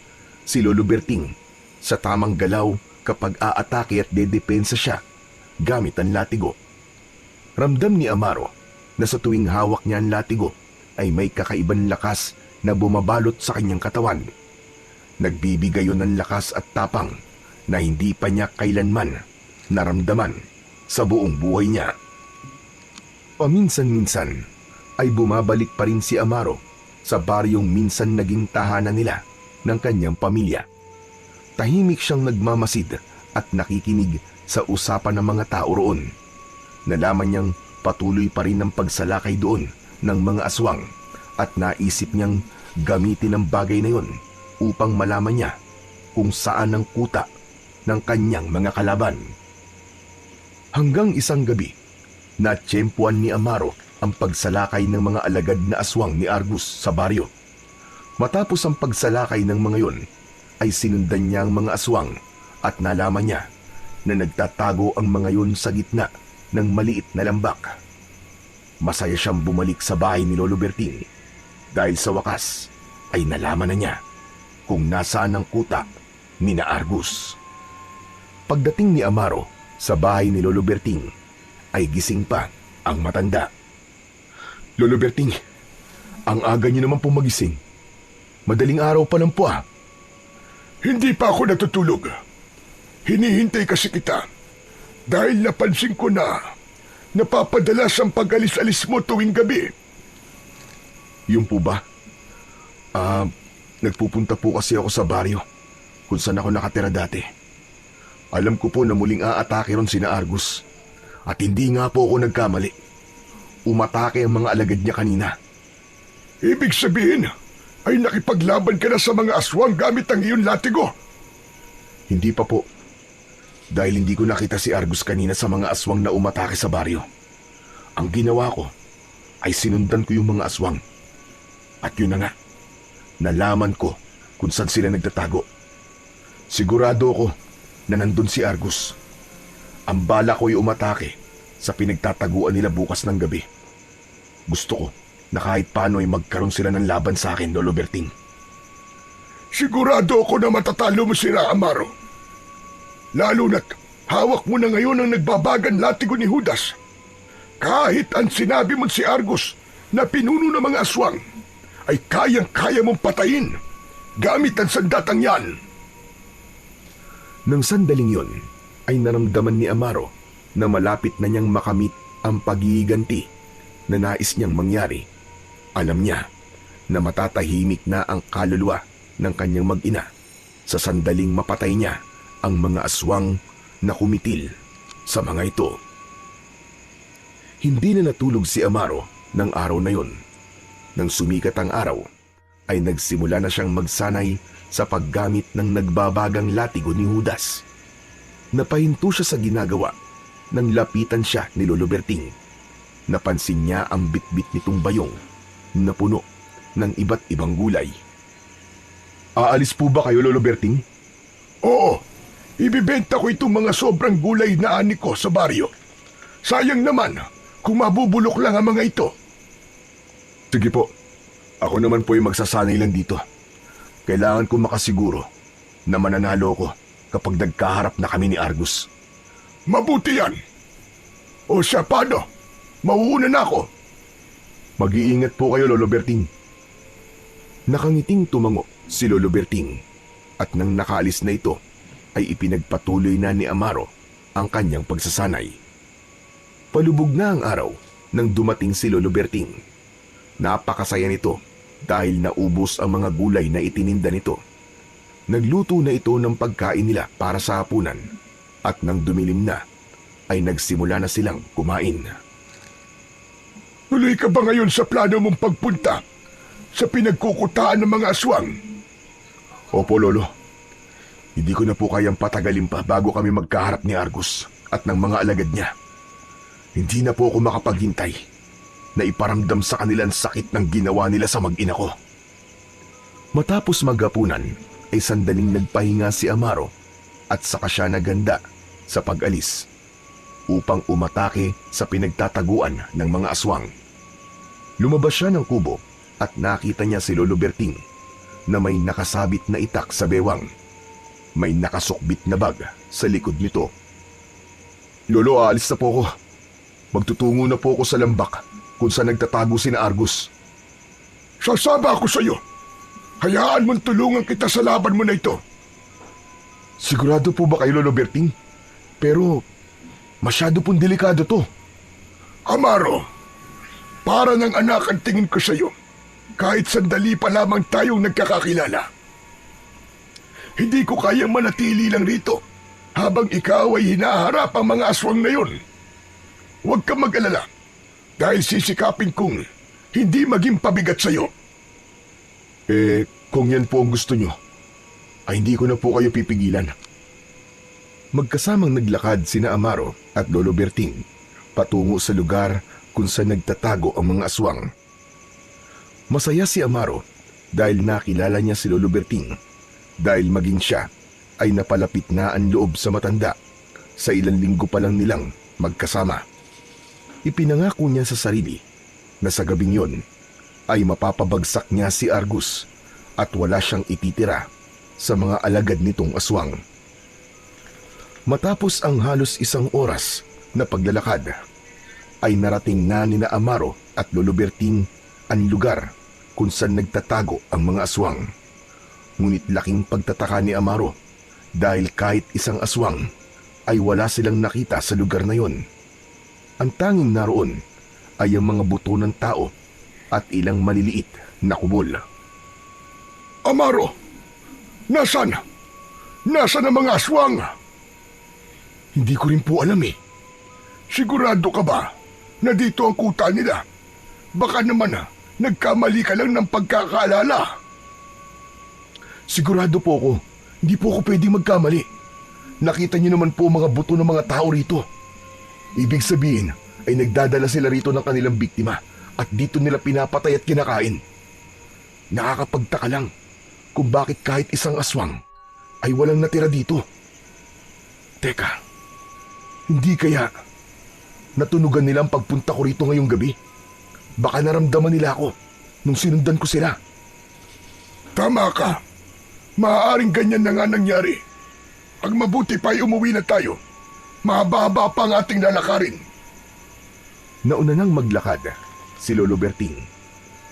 si Lolo Berting sa tamang galaw kapag aatake at dedepensa siya gamit ang latigo. Ramdam ni Amaro na sa tuwing hawak niya ang latigo ay may kakaibang lakas na bumabalot sa kanyang katawan. Nagbibigay yun ng lakas at tapang na hindi pa niya kailanman naramdaman sa buong buhay niya. Paminsan-minsan ay bumabalik pa rin si Amaro sa baryong minsan naging tahanan nila ng kanyang pamilya. Tahimik siyang nagmamasid at nakikinig sa usapan ng mga tao roon. Nalaman niyang patuloy pa rin ang pagsalakay doon ng mga aswang at naisip niyang gamitin ang bagay na yon upang malaman niya kung saan ang kuta ng kanyang mga kalaban. Hanggang isang gabi, natsyempuan ni Amaro ang pagsalakay ng mga alagad na aswang ni Argus sa baryo. Matapos ang pagsalakay ng mga yon, ay sinundan niya ang mga aswang at nalaman niya na nagtatago ang mga yon sa gitna ng maliit na lambak. Masaya siyang bumalik sa bahay ni Lolo Berting dahil sa wakas ay nalaman na niya kung nasaan ang kuta ni na Argus. Pagdating ni Amaro sa bahay ni Lolo Berting ay gising pa ang matanda. Lolo Berting, ang aga niyo naman po magising. Madaling araw pa lang po ah. Hindi pa ako natutulog. Hinihintay kasi kita dahil napansin ko na napapadalas ang pag-alis-alis mo tuwing gabi. Yung po ba? Nagpupunta po kasi ako sa baryo kung saan ako nakatira dati. Alam ko po na muling aatake ron sina Argus. At hindi nga po ako nagkamali. Umatake ang mga alagad niya kanina. Ibig sabihin ay nakipaglaban ka na sa mga aswang gamit ang iyong latigo? Hindi pa po. Dahil hindi ko nakita si Argus kanina sa mga aswang na umatake sa baryo. Ang ginawa ko ay sinundan ko yung mga aswang. At yun na nga, nalaman ko kung saan sila nagtatago. Sigurado ako na nandun si Argus. Ang bala ko ay umatake sa pinagtataguan nila bukas ng gabi. Gusto ko na kahit paano ay magkaroon sila ng laban sa akin, Lolo Berting. Sigurado ako na matatalo mo sila, Amaro. Lalo na't hawak mo na ngayon ang nagbabagan latigo ni Judas. Kahit ang sinabi mo si Argus na pinuno ng mga aswang, ay kayang-kaya mong patayin gamit ang sandatang yan. Nang sandaling yun, ay naramdaman ni Amaro na malapit na niyang makamit ang paghihiganti na nais niyang mangyari. Alam niya na matatahimik na ang kaluluwa ng kanyang mag-ina sa sandaling mapatay niya ang mga aswang na kumitil sa mga ito. Hindi na natulog si Amaro ng araw na yon. Nang sumikat ang araw, ay nagsimula na siyang magsanay sa paggamit ng nagbabagang latigo ni Judas. Napahinto siya sa ginagawa nang lapitan siya ni Lolo Berting. napansin niya ang bitbit nitong bayong na puno ng iba't ibang gulay. Aalis po ba kayo, Lolo Berting? Oo, ibibenta ko itong mga sobrang gulay na ani ko sa baryo. Sayang naman kung mabubulok lang ang mga ito. Sige po. Ako naman po yung magsasanay lang dito. Kailangan ko makasiguro na mananalo ko kapag nagkaharap na kami ni Argus. Mabuti yan. O siya, paano? Mauuna na ako. Mag-iingat po kayo, Lolo Berting. Nakangiting tumango si Lolo Berting at nang nakaalis na ito ay ipinagpatuloy na ni Amaro ang kanyang pagsasanay. Palubog na ang araw nang dumating si Lolo Berting. Napakasaya nito dahil naubos ang mga gulay na itininda nito. Nagluto na ito ng pagkain nila para sa hapunan at nang dumilim na ay nagsimula na silang kumain. Tuloy ka ba ngayon sa plano mong pagpunta sa pinagkukutaan ng mga aswang? Opo, Lolo. Hindi ko na po kayang patagalin pa bago kami magkaharap ni Argus at ng mga alagad niya. Hindi na po ako makapaghintay na iparamdam sa kanila ang sakit ng ginawa nila sa mag-ina ko. Matapos maghapunan ay sandaling nagpahinga si Amaro at saka siya naganda sa pag-alis upang umatake sa pinagtataguan ng mga aswang. Lumabas siya ng kubo at nakita niya si Lolo Berting na may nakasabit na itak sa bewang. May nakasukbit na bag sa likod nito. Lolo, aalis na po ako. Magtutungo na po ako sa lambak kung saan nagtatago si Argus. Sasama ako sa iyo. Hayaan mong tulungan kita sa laban mo na ito. Sigurado po ba kayo, Lolo Berting? Pero masyado pong delikado to. Amaro, para ng anak ang tingin ko sa iyo. Kahit sandali pa lamang tayong nagkakakilala. Hindi ko kayang manatili lang rito habang ikaw ay hinaharap ang mga aswang na yun. Huwag kang mag-alala dahil sisikapin kong hindi maging pabigat sa iyo. Kung yan po ang gusto nyo, ay hindi ko na po kayo pipigilan. Magkasamang naglakad sina Amaro at Lolo Berting patungo sa lugar kung saan nagtatago ang mga aswang. Masaya si Amaro dahil nakilala niya si Lolo Berting dahil maging siya ay napalapit na ang loob sa matanda sa ilang linggo pa lang nilang magkasama. Ipinangako niya sa sarili na sa gabing yon ay mapapabagsak niya si Argus at wala siyang ititira sa mga alagad nitong aswang. Matapos ang halos isang oras na paglalakad, ay narating na nina Amaro at Lolo Berting ang lugar kung saan nagtatago ang mga aswang. Ngunit laking pagtataka ni Amaro dahil kahit isang aswang ay wala silang nakita sa lugar na yon. Ang tanging naroon ay ang mga buto ng tao at ilang maliliit na kubol. Amaro, nasan? Nasaan ang mga aswang? Hindi ko rin po alam eh. Sigurado ka ba na dito ang kuta nila? Baka naman nagkamali ka lang ng pagkakaalala. Sigurado po ako. Hindi po ako pwedeng magkamali. Nakita niyo naman po mga buto ng mga tao rito. Ibig sabihin ay nagdadala sila rito ng kanilang biktima at dito nila pinapatay at kinakain. Nakakapagtaka lang kung bakit kahit isang aswang ay walang natira dito. Teka, hindi kaya natunugan nila ang pagpunta ko rito ngayong gabi? Baka naramdaman nila ako nung sinundan ko sila. Tama ka. Maaaring ganyan na nga nangyari. Ang mabuti pa ay umuwi na tayo. Mahaba-haba pa ang ating lalakarin. Nauna nang maglakad si Lolo Berting,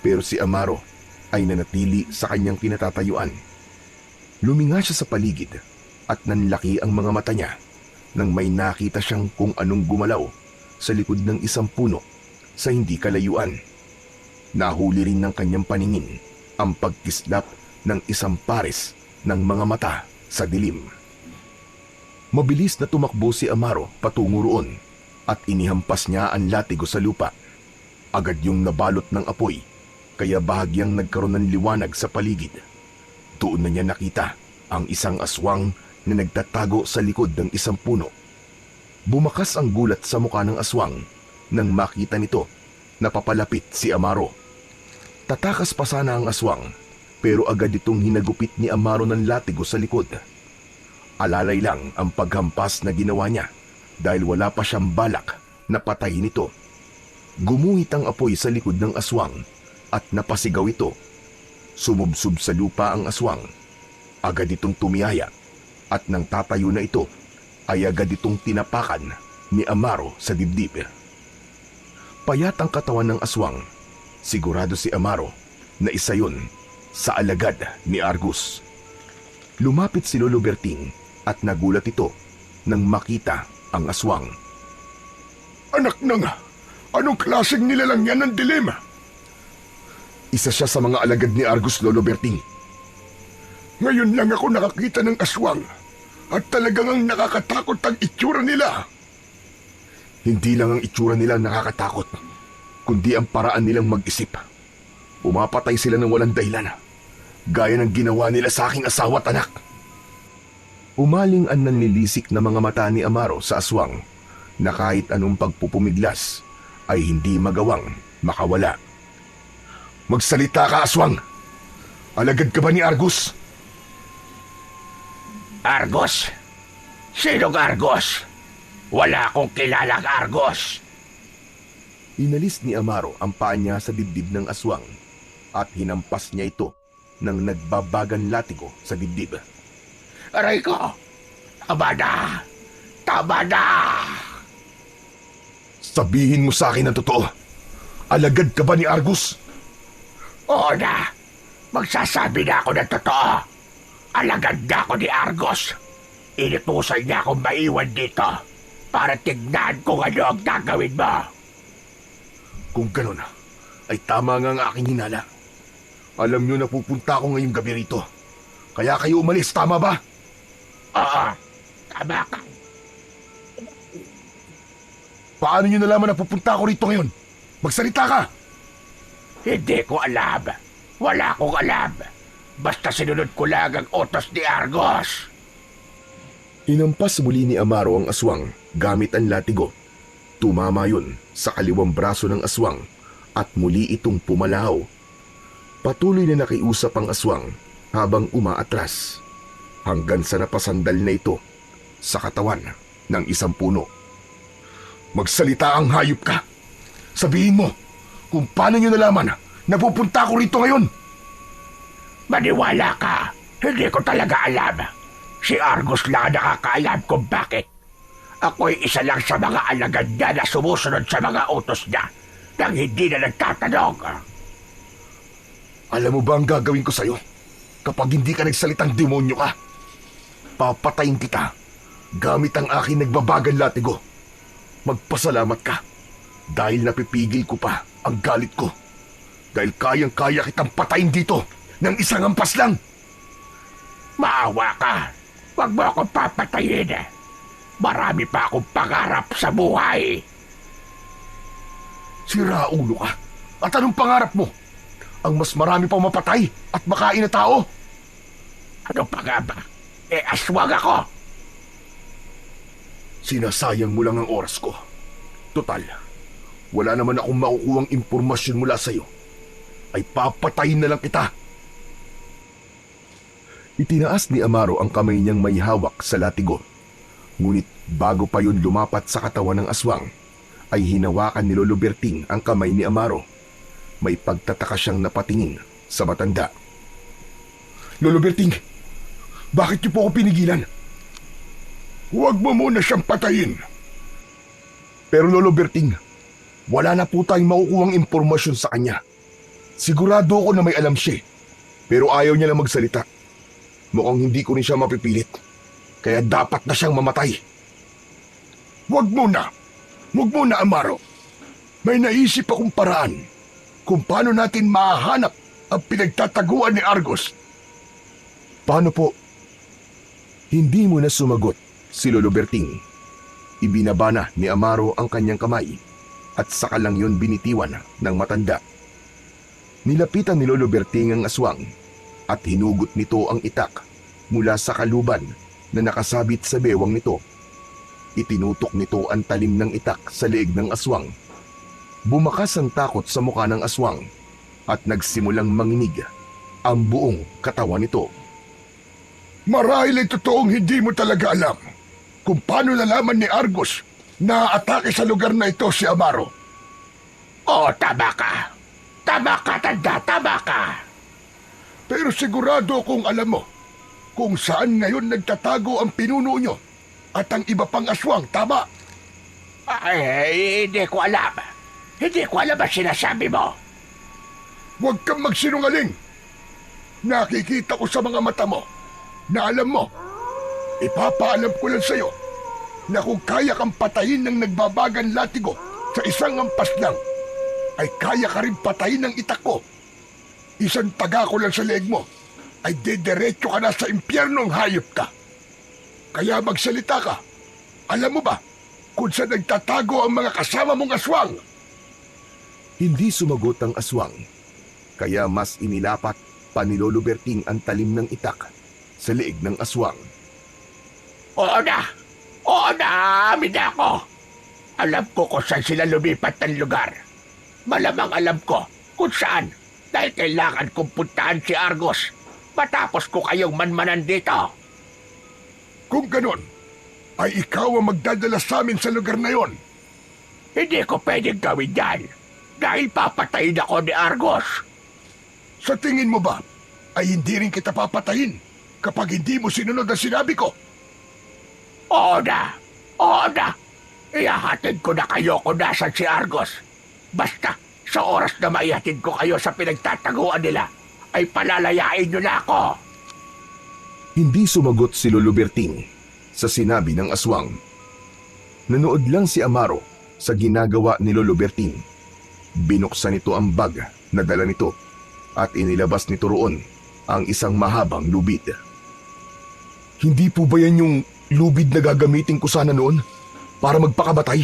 pero si Amaro ay nanatili sa kanyang pinatatayuan. Luminga siya sa paligid at nanlaki ang mga mata niya nang may nakita siyang kung anong gumalaw sa likod ng isang puno sa hindi kalayuan. Nahuli rin ng kanyang paningin ang pagkislap ng isang pares ng mga mata sa dilim. Mabilis na tumakbo si Amaro patungo roon at inihampas niya ang latigo sa lupa. Agad yung nabalot ng apoy kaya bahagyang nagkaroon ng liwanag sa paligid. Doon na niya nakita ang isang aswang na nagtatago sa likod ng isang puno. Bumakas ang gulat sa mukha ng aswang nang makita nito na papalapit si Amaro. Tatakas pa sana ang aswang pero agad itong hinagupit ni Amaro ng latigo sa likod. Alalay lang ang paghampas na ginawa niya dahil wala pa siyang balak na patayin ito. Gumuhit ang apoy sa likod ng aswang at napasigaw ito. Sumubsob sa lupa ang aswang. Agad itong tumiyaya at nang tatayo na ito ay agad itong tinapakan ni Amaro sa dibdib. Payat ang katawan ng aswang. Sigurado si Amaro na isa yun sa alagad ni Argus. Lumapit si Lolo Berting at nagulat ito nang makita ang aswang. Anak nang, anong klaseng nilalang yan ng dilim? Isa siya sa mga alagad ni Argus, Lolo Berting. Ngayon lang ako nakakita ng aswang at talagang ang nakakatakot ang itsura nila. Hindi lang ang itsura nila nakakatakot, kundi ang paraan nilang mag-isip. Pumapatay sila ng walang dahilan, gaya ng ginawa nila sa aking asawa at anak. Umaling ang nanlilisik na mga mata ni Amaro sa aswang na kahit anong pagpupumiglas ay hindi magawang makawala. Magsalita ka, aswang! Alagad ka ba ni Argus? Argos? Sinong Argos? Wala akong kilalang Argos. Inalis ni Amaro ang paa niya sa dibdib ng aswang at hinampas niya ito ng nagbabagan latigo sa dibdib. Aray ko! Tama na! Tama na! Sabihin mo sa akin ang totoo. Alagad ka ba ni Argus? Oo na! Magsasabi na ako ng totoo. Alagad na ako ni Argos. Inutusan niya akong maiwan dito para tignan kung ano ang gagawin mo. Kung ganon, ay tama nga ang aking hinala. Alam niyo na pupunta ako ngayong gabi rito. Kaya kayo umalis, tama ba? Oo, tama ka. Paano niyo nalaman na pupunta ako rito ngayon? Magsalita ka! Hindi ko alam. Wala akong alam. Basta sinunod ko lang ang utos ni Argos. Inampas muli ni Amaro ang aswang gamit ang latigo. Tumama yun sa kaliwang braso ng aswang at muli itong pumalaw. Patuloy na nakiusap ang aswang habang umaatras hanggang sa napasandal na ito sa katawan ng isang puno. Magsalita ang hayop ka! Sabihin mo kung paano niyo nalaman na pupunta ako rito ngayon! Maniwala ka. Hindi ko talaga alam. Si Argos lang nakakaalam kung bakit. Ako'y isa lang sa mga alagad niya na sumusunod sa mga utos niya nang hindi na nagtatanong. Alam mo ba ang gagawin ko sa'yo? Kapag hindi ka nagsalitang demonyo ka, papatayin kita gamit ang aking nagbabagang latigo. Magpasalamat ka dahil napipigil ko pa ang galit ko. Dahil kayang-kaya kitang patayin dito ng isang hampas lang. Maawa ka. Huwag mo akong papatayin. Marami pa akong pangarap sa buhay. Sira ulo ka. At anong pangarap mo? Ang mas marami pang mapatay at makain na tao? Ano pa nga ba? Aswang ako. Sinasayang mo lang ang oras ko. Total, wala naman akong makukuhang impormasyon mula sa'yo. Ay papatayin na lang kita. Itinaas ni Amaro ang kamay niyang may hawak sa latigo. Ngunit bago pa yun lumapat sa katawan ng aswang, ay hinawakan ni Lolo Berting ang kamay ni Amaro. May pagtataka siyang napatingin sa matanda. Lolo Berting, bakit niyo po ako pinigilan? Huwag mo muna siyang patayin. Pero Lolo Berting, wala na po tayong makukuhang impormasyon sa kanya. Sigurado ako na may alam siya, pero ayaw niya lang magsalita. Mukhang hindi ko rin siya mapipilit, kaya dapat na siyang mamatay. Huwag muna, Amaro. May naisip akong paraan kung paano natin mahanap ang pinagtataguan ni Argos. Paano po? Hindi mo na sumagot si Lolo Berting. Ibinaba na ni Amaro ang kanyang kamay at saka lang yun binitiwan ng matanda. Nilapitan ni Lolo Berting ang aswang at hinugot nito ang itak mula sa kaluban na nakasabit sa bewang nito. Itinutok nito ang talim ng itak sa leeg ng aswang Bumakas ang takot sa mukha ng aswang at nagsimulang manginig ang buong katawan nito. Marahil ay totoong hindi mo talaga alam kung paano nalaman ni Argos na atake sa lugar na ito si Amaro. Oo, tama ka. Tama ka, tanda, tama ka. Pero sigurado kung alam mo kung saan ngayon nagtatago ang pinuno nyo at ang iba pang aswang, tama? Ay, hindi ko alam. Hindi ko alam ang sinasabi mo. Huwag kang magsinungaling. Nakikita ko sa mga mata mo na alam mo. Ipapaalam ko lang sa'yo na kung kaya kang patayin ng nagbabagang latigo sa isang ampas lang, ay kaya ka rin patayin ng itak ko. Isang taga ko lang sa leeg mo, ay dediretso ka na sa impyernong hayop ka. Kaya magsalita ka. Alam mo ba kung saan nagtatago ang mga kasama mong aswang? Hindi sumagot ang aswang, kaya mas inilapat pa ni Lolo Berting ang talim ng itak sa leeg ng aswang. Oo na! Oo na! Amin na ako! Alam ko kung saan sila lumipat ng lugar. Malamang alam ko kung saan dahil kailangan kong puntahan si Argos matapos ko kayong manmanan dito. Kung ganon, ay ikaw ang magdadala sa amin sa lugar na yon. Hindi ko pwedeng gawin yan dahil papatayin ako ni Argos. Sa tingin mo ba, ay hindi rin kita papatayin kapag hindi mo sinunod ang sinabi ko? Oo na! Oo na! Ihahatid ko na kayo kung nasan si Argos. Basta, sa oras na maihatid ko kayo sa pinagtataguan nila, ay palalayain nyo na ako. Hindi sumagot si Lolo Berting sa sinabi ng aswang. Nanood lang si Amaro sa ginagawa ni Lolo Berting. Binuksan nito ang bag na dala nito at inilabas nito roon ang isang mahabang lubid. Hindi po ba yan yung lubid na gagamitin ko sana noon para magpakamatay?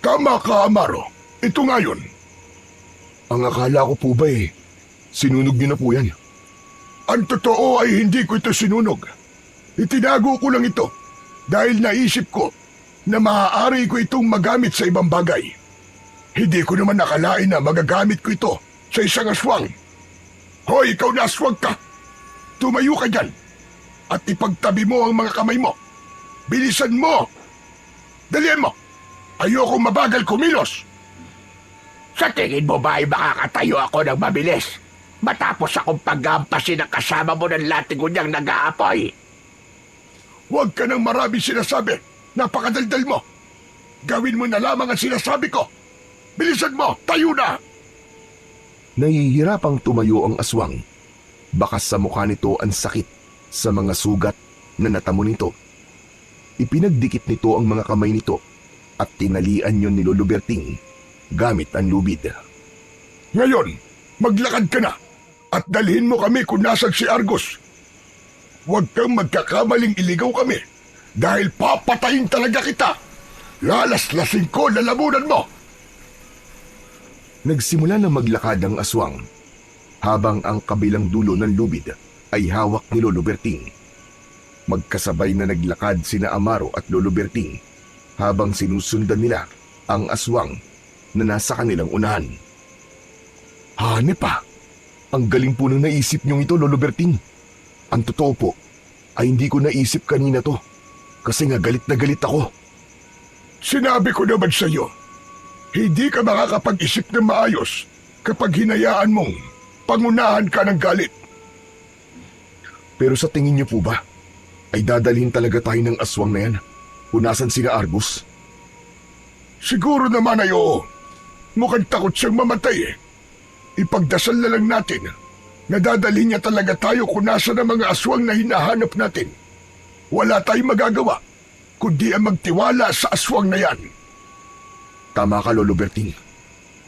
Tama ka, Amaro. Ito nga yun. Ang akala ko po ba sinunog niyo na po yan. Ang totoo ay hindi ko ito sinunog. Itinago ko lang ito dahil naisip ko na maaari ko itong magamit sa ibang bagay. Hindi ko naman nakalain na magagamit ko ito sa isang aswang. Hoy, ikaw na aswang ka! Tumayo ka dyan at ipagtabi mo ang mga kamay mo. Bilisan mo! Dalian mo! Ayokong mabagal kumilos! Sa tingin mo ba ay makakatayo ako ng mabilis matapos akong paggampasin ng kasama mo ng latigo niyang nag-aapoy? Huwag ka nang marami sinasabi. Napakadaldal mo. Gawin mo na lamang ang sinasabi ko. Bilisan mo! Tayo na! Nahihirapang tumayo ang aswang. Bakas sa mukha nito ang sakit sa mga sugat na natamo nito. Ipinagdikit nito ang mga kamay nito at tinalian yon ni Lolo Berting gamit ang lubid. Ngayon, maglakad ka na at dalhin mo kami kung nasan si Argos. Huwag kang magkakamaling iligaw kami dahil papatayin talaga kita. Lalaslasing ko lalamunan mo. Nagsimula na maglakad ang aswang habang ang kabilang dulo ng lubid ay hawak ni Lolo Berting. Magkasabay na naglakad sina Amaro at Lolo Berting habang sinusundan nila ang aswang na nasa kanilang unahan. Hanep pa! Ang galing po ng naisip niyong ito, Lolo Berting. Ang totoo po ay hindi ko naisip kanina to kasi nga galit na galit ako. Sinabi ko naman sa iyo, hindi ka makakapag-isip ng maayos kapag hinayaan mong pangunahan ka ng galit. Pero sa tingin niyo po ba, ay dadalhin talaga tayo ng aswang na yan? Punasan sila Argos? Siguro naman ay oo. Mukhang takot siyang mamatay eh. Ipagdasal na lang natin na dadalhin niya talaga tayo kung nasa ng mga aswang na hinahanap natin. Wala tayong magagawa kundi ang magtiwala sa aswang na yan. Tama ka, Lolo Berting.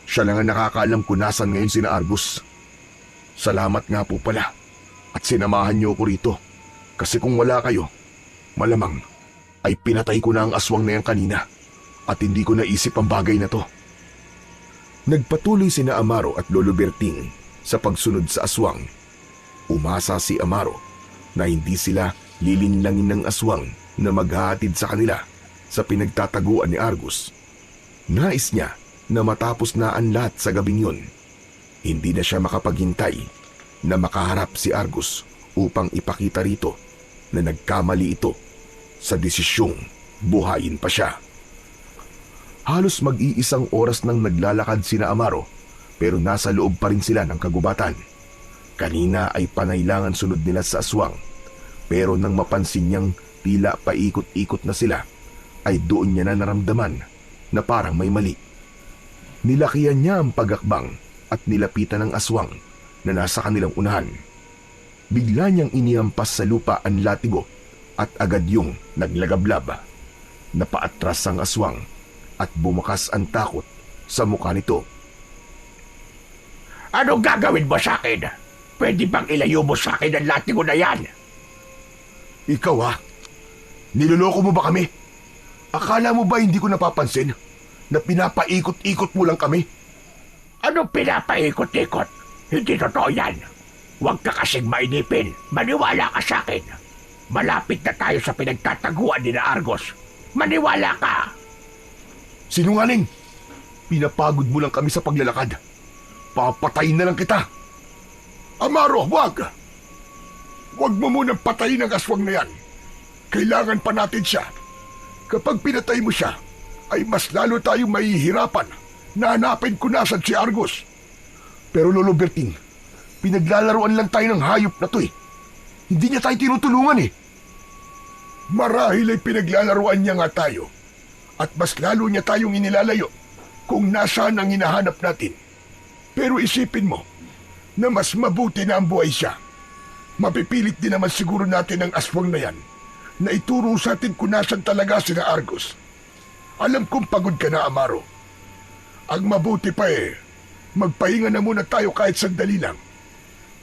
Siya lang ang nakakaalam kung nasan ngayon sina Argos. Salamat nga po pala at sinamahan niyo ko rito. Kasi kung wala kayo, malamang ay pinatay ko na ang aswang na yan kanina at hindi ko naisip ang bagay na to. Nagpatuloy sina Amaro at Lolo Berting sa pagsunod sa aswang. Umasa si Amaro na hindi sila lilinlangin ng aswang na maghahatid sa kanila sa pinagtataguan ni Argos. Nais niya na matapos na ang lahat sa gabing yun, hindi na siya makapaghintay na makaharap si Argus upang ipakita rito na nagkamali ito sa desisyong buhayin pa siya. Halos mag-iisang oras nang naglalakad sina Amaro pero nasa loob pa rin sila ng kagubatan. Kanina ay panailangan sunod nila sa aswang pero nang mapansin niyang tila paikot-ikot na sila ay doon niya na naramdaman na parang may mali. Nilakihan niya ang pagakbang at nilapitan ng aswang na nasa kanilang unahan. Bigla niyang inihampas sa lupa ang latigo at agad yung naglagablab. Napaatras ang aswang at bumakas ang takot sa mukha nito. Anong gagawin mo sa akin? Pwede bang ilayo mo sa akin ang latigo na yan? Ikaw ha? Niloloko mo ba kami? Akala mo ba hindi ko napapansin na pinapaikot-ikot mo lang kami? Anong pinapaikot-ikot? Hindi totoo yan. Huwag ka kasing mainipin. Maniwala ka sa akin. Malapit na tayo sa pinagtataguan ni na Argos. Maniwala ka! Sinungaling! Pinapagod mo lang kami sa paglalakad. Papatayin na lang kita! Amaro, wag! Huwag mo munang patayin ang aswang na yan. Kailangan pa natin siya. Kapag pinatay mo siya, ay mas lalo tayong mahihirapan na hanapin kung nasan si Argos. Pero Lolo Berting, pinaglalaroan lang tayo ng hayop na to eh. Hindi niya tayo tinutulungan eh. Marahil ay pinaglalaroan niya nga tayo. At mas lalo niya tayong inilalayo kung nasaan ang hinahanap natin. Pero isipin mo na mas mabuti na ang buhay siya. Mapipilit din naman siguro natin ang aswang na yan na ituro sa atin kung nasan talaga sina Argos. Alam kong pagod ka na, Amaro. Ang mabuti pa magpahinga na muna tayo kahit sandali lang.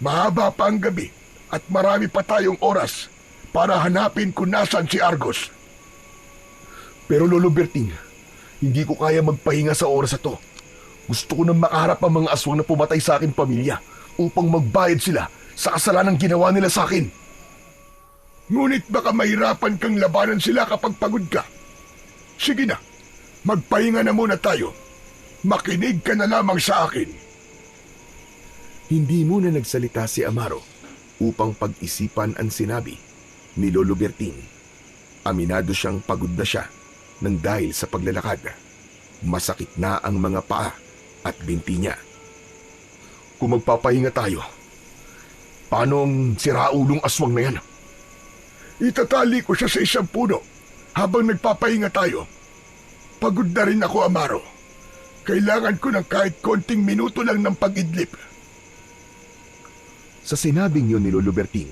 Mahaba pa ang gabi at marami pa tayong oras para hanapin kung nasan si Argos. Pero Lolo Berting, hindi ko kaya magpahinga sa oras na to. Gusto ko nang makaharap ang mga aswang na pumatay sa akin pamilya upang magbayad sila sa kasalanang ginawa nila sa akin. Ngunit baka mahirapan kang labanan sila kapag pagod ka. Sige na, magpahinga na muna tayo. Makinig ka na lamang sa akin. Hindi muna nagsalita si Amaro upang pag-isipan ang sinabi ni Lolo Berting. Aminado siyang pagod na siya nang dahil sa paglalakad. Masakit na ang mga paa at binti niya. Kung magpapahinga tayo, paano ang siraulong aswang na yan? Itatali ko siya sa isang puno habang nagpapahinga tayo. Pagod na rin ako, Amaro. Kailangan ko ng kahit konting minuto lang ng pag-idlip. Sa sinabing yun ni Lolo Berting,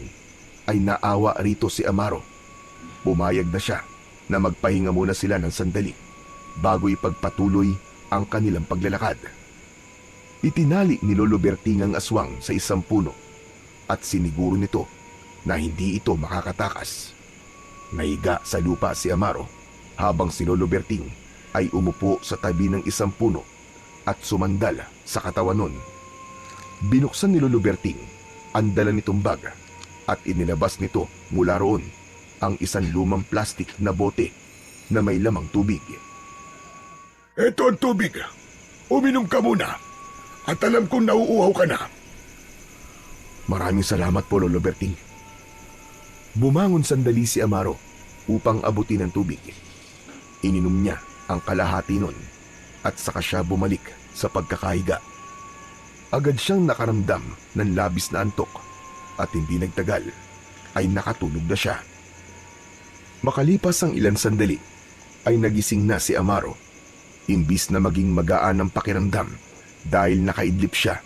ay naawa rito si Amaro. Pumayag na siya na magpahinga muna sila ng sandali bago ipagpatuloy ang kanilang paglalakad. Itinali ni Lolo Berting ang aswang sa isang puno at siniguro nito na hindi ito makakatakas. Nahiga sa lupa si Amaro habang si Lolo Berting ay umupo sa tabi ng isang puno at sumandal sa katawan nun. Binuksan ni Lolo Berting ang dala nitong bag at inilabas nito mula roon ang isang lumang plastik na bote na may lamang tubig. Ito ang tubig. Uminom ka muna. At alam kong nauuhaw ka na. Maraming salamat po, Lolo Berting. Bumangon sandali si Amaro upang abutin ang tubig. Ininom niya ang kalahati nun at saka siya bumalik sa pagkakahiga. Agad siyang nakaramdam ng labis na antok at hindi nagtagal ay nakatulog na siya. Makalipas ang ilang sandali ay nagising na si Amaro. Imbis na maging magaan ang pakiramdam dahil nakaidlip siya,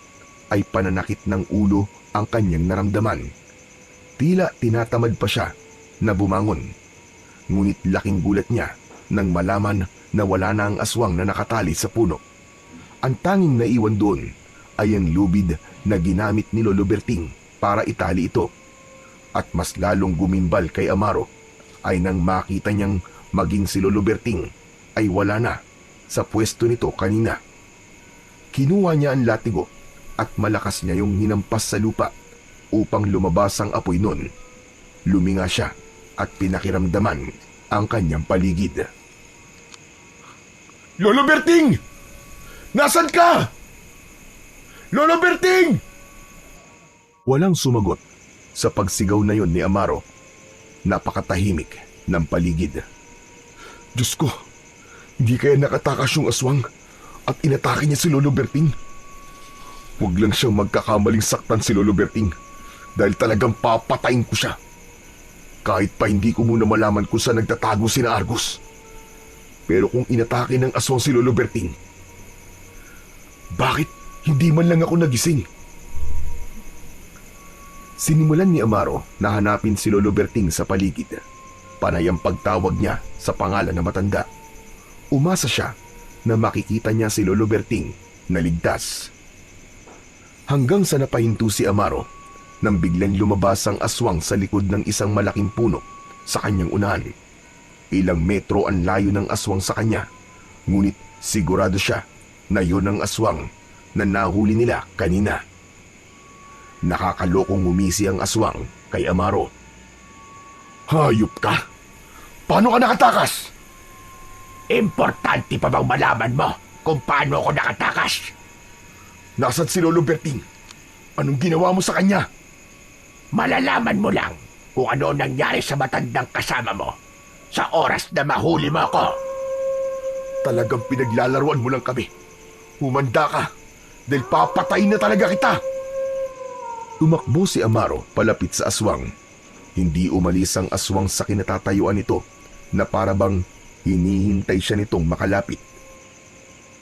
ay pananakit ng ulo ang kanyang naramdaman. Tila tinatamad pa siya na bumangon. Ngunit laking gulat niya nang malaman na wala na ang aswang na nakatali sa puno. Ang tanging naiwan doon ay ang lubid na ginamit ni Lolo Berting para itali ito. At mas lalong gumimbal kay Amaro ay nang makita niyang maging si Lolo Berting ay wala na sa pwesto nito kanina. Kinuha niya ang latigo at malakas niya yung hinampas sa lupa upang lumabas ang apoy nun. Luminga siya at pinakiramdaman ang kanyang paligid. Lolo Berting! Nasaan ka? Lolo Berting! Walang sumagot sa pagsigaw na yon ni Amaro. Napakatahimik ng paligid. Diyos ko, hindi kaya nakatakas yung aswang at inatake niya si Lolo Berting? Huwag lang siyang magkakamaling saktan si Lolo Berting dahil talagang papatayin ko siya. Kahit pa hindi ko muna malaman kung saan nagtatago sina Argus. Pero kung inatake ng aswang si Lolo Berting, bakit hindi man lang ako nagising? Sinimulan ni Amaro na hanapin si Lolo Berting sa paligid. Panay ang pagtawag niya sa pangalan na matanda. Umasa siya na makikita niya si Lolo Berting na ligtas. Hanggang sa napahinto si Amaro nang biglang lumabas ang aswang sa likod ng isang malaking puno sa kanyang unahan. Ilang metro ang layo ng aswang sa kanya, ngunit sigurado siya na yun ang aswang na nahuli nila kanina. Nakakalokong ngumisi ang aswang kay Amaro. Hayop ka? Paano ka nakatakas? Importante pa bang malaman mo kung paano ako nakatakas? Nasaan si Lolo Berting? Anong ginawa mo sa kanya? Malalaman mo lang kung ano nangyari sa matandang kasama mo sa oras na mahuli mo ako. Talagang pinaglalaruan mo lang kami. Humanda ka dahil papatayin na talaga kita. Tumakbo si Amaro palapit sa aswang. Hindi umalis ang aswang sa kinatatayuan nito na parabang hinihintay siya nitong makalapit.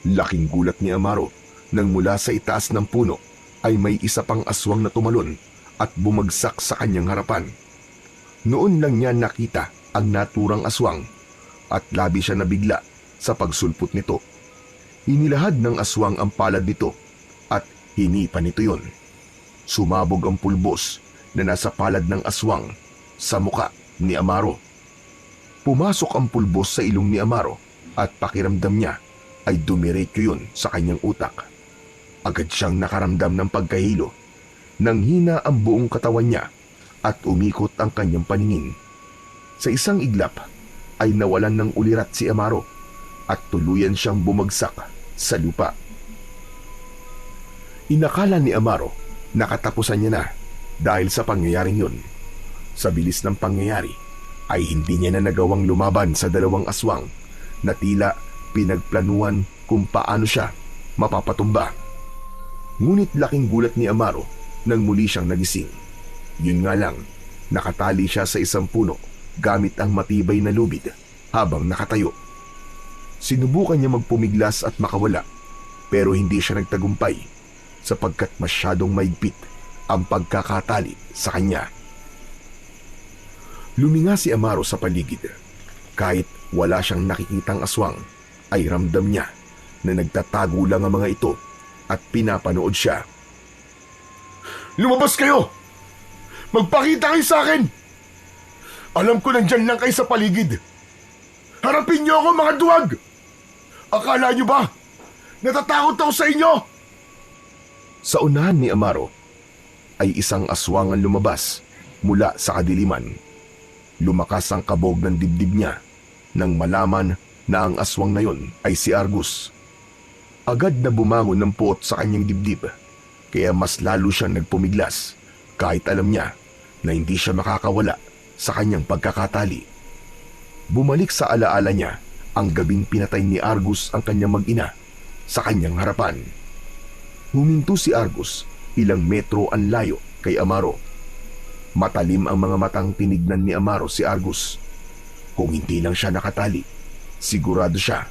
Laking gulat ni Amaro nang mula sa itaas ng puno ay may isa pang aswang na tumalon at bumagsak sa kanyang harapan. Noon lang niya nakita ang naturang aswang at labi siya nabigla sa pagsulpot nito. Inilahad ng aswang ang palad nito at hinipa nito yon. Sumabog ang pulbos na nasa palad ng aswang sa muka ni Amaro. Pumasok ang pulbos sa ilong ni Amaro at pakiramdam niya ay dumiretso yun sa kanyang utak. Agad siyang nakaramdam ng pagkahilo. Nanghina ang buong katawan niya at umikot ang kanyang paningin. Sa isang iglap ay nawalan ng ulirat si Amaro at tuluyan siyang bumagsak sa lupa. Inakala ni Amaro na katapusan niya na dahil sa pangyayaring yun. Sa bilis ng pangyayari ay hindi niya na nagawang lumaban sa dalawang aswang na tila pinagplanuhan kung paano siya mapapatumba. Ngunit laking gulat ni Amaro nang muli siyang nagising. Yun nga lang, nakatali siya sa isang puno gamit ang matibay na lubid habang nakatayo. Sinubukan niya magpumiglas at makawala pero hindi siya nagtagumpay sapagkat masyadong maigpit ang pagkakatali sa kanya. Luminga si Amaro sa paligid. Kahit wala siyang nakikitang aswang, ay ramdam niya na nagtatago lang ang mga ito at pinapanood siya. Lumabas kayo! Magpakita kayo sa akin! Alam ko nandyan lang kayo sa paligid. Harapin niyo ako, mga duwag! Akala niyo ba natatakot ako sa inyo? Sa unahan ni Amaro ay isang aswang ang lumabas mula sa kadiliman. Lumakas ang kabog ng dibdib niya nang malaman na ang aswang na yon ay si Argus. Agad na bumangon ng puot sa kanyang dibdib, kaya mas lalo siyang nagpumiglas kahit alam niya na hindi siya makakawala sa kanyang pagkakatali. Bumalik sa alaala niya ang gabing pinatay ni Argus ang kanyang mag-ina sa kanyang harapan. Huminto si Argus ilang metro ang layo kay Amaro. Matalim ang mga matang tinignan ni Amaro si Argus. Kung hindi lang siya nakatali, sigurado siya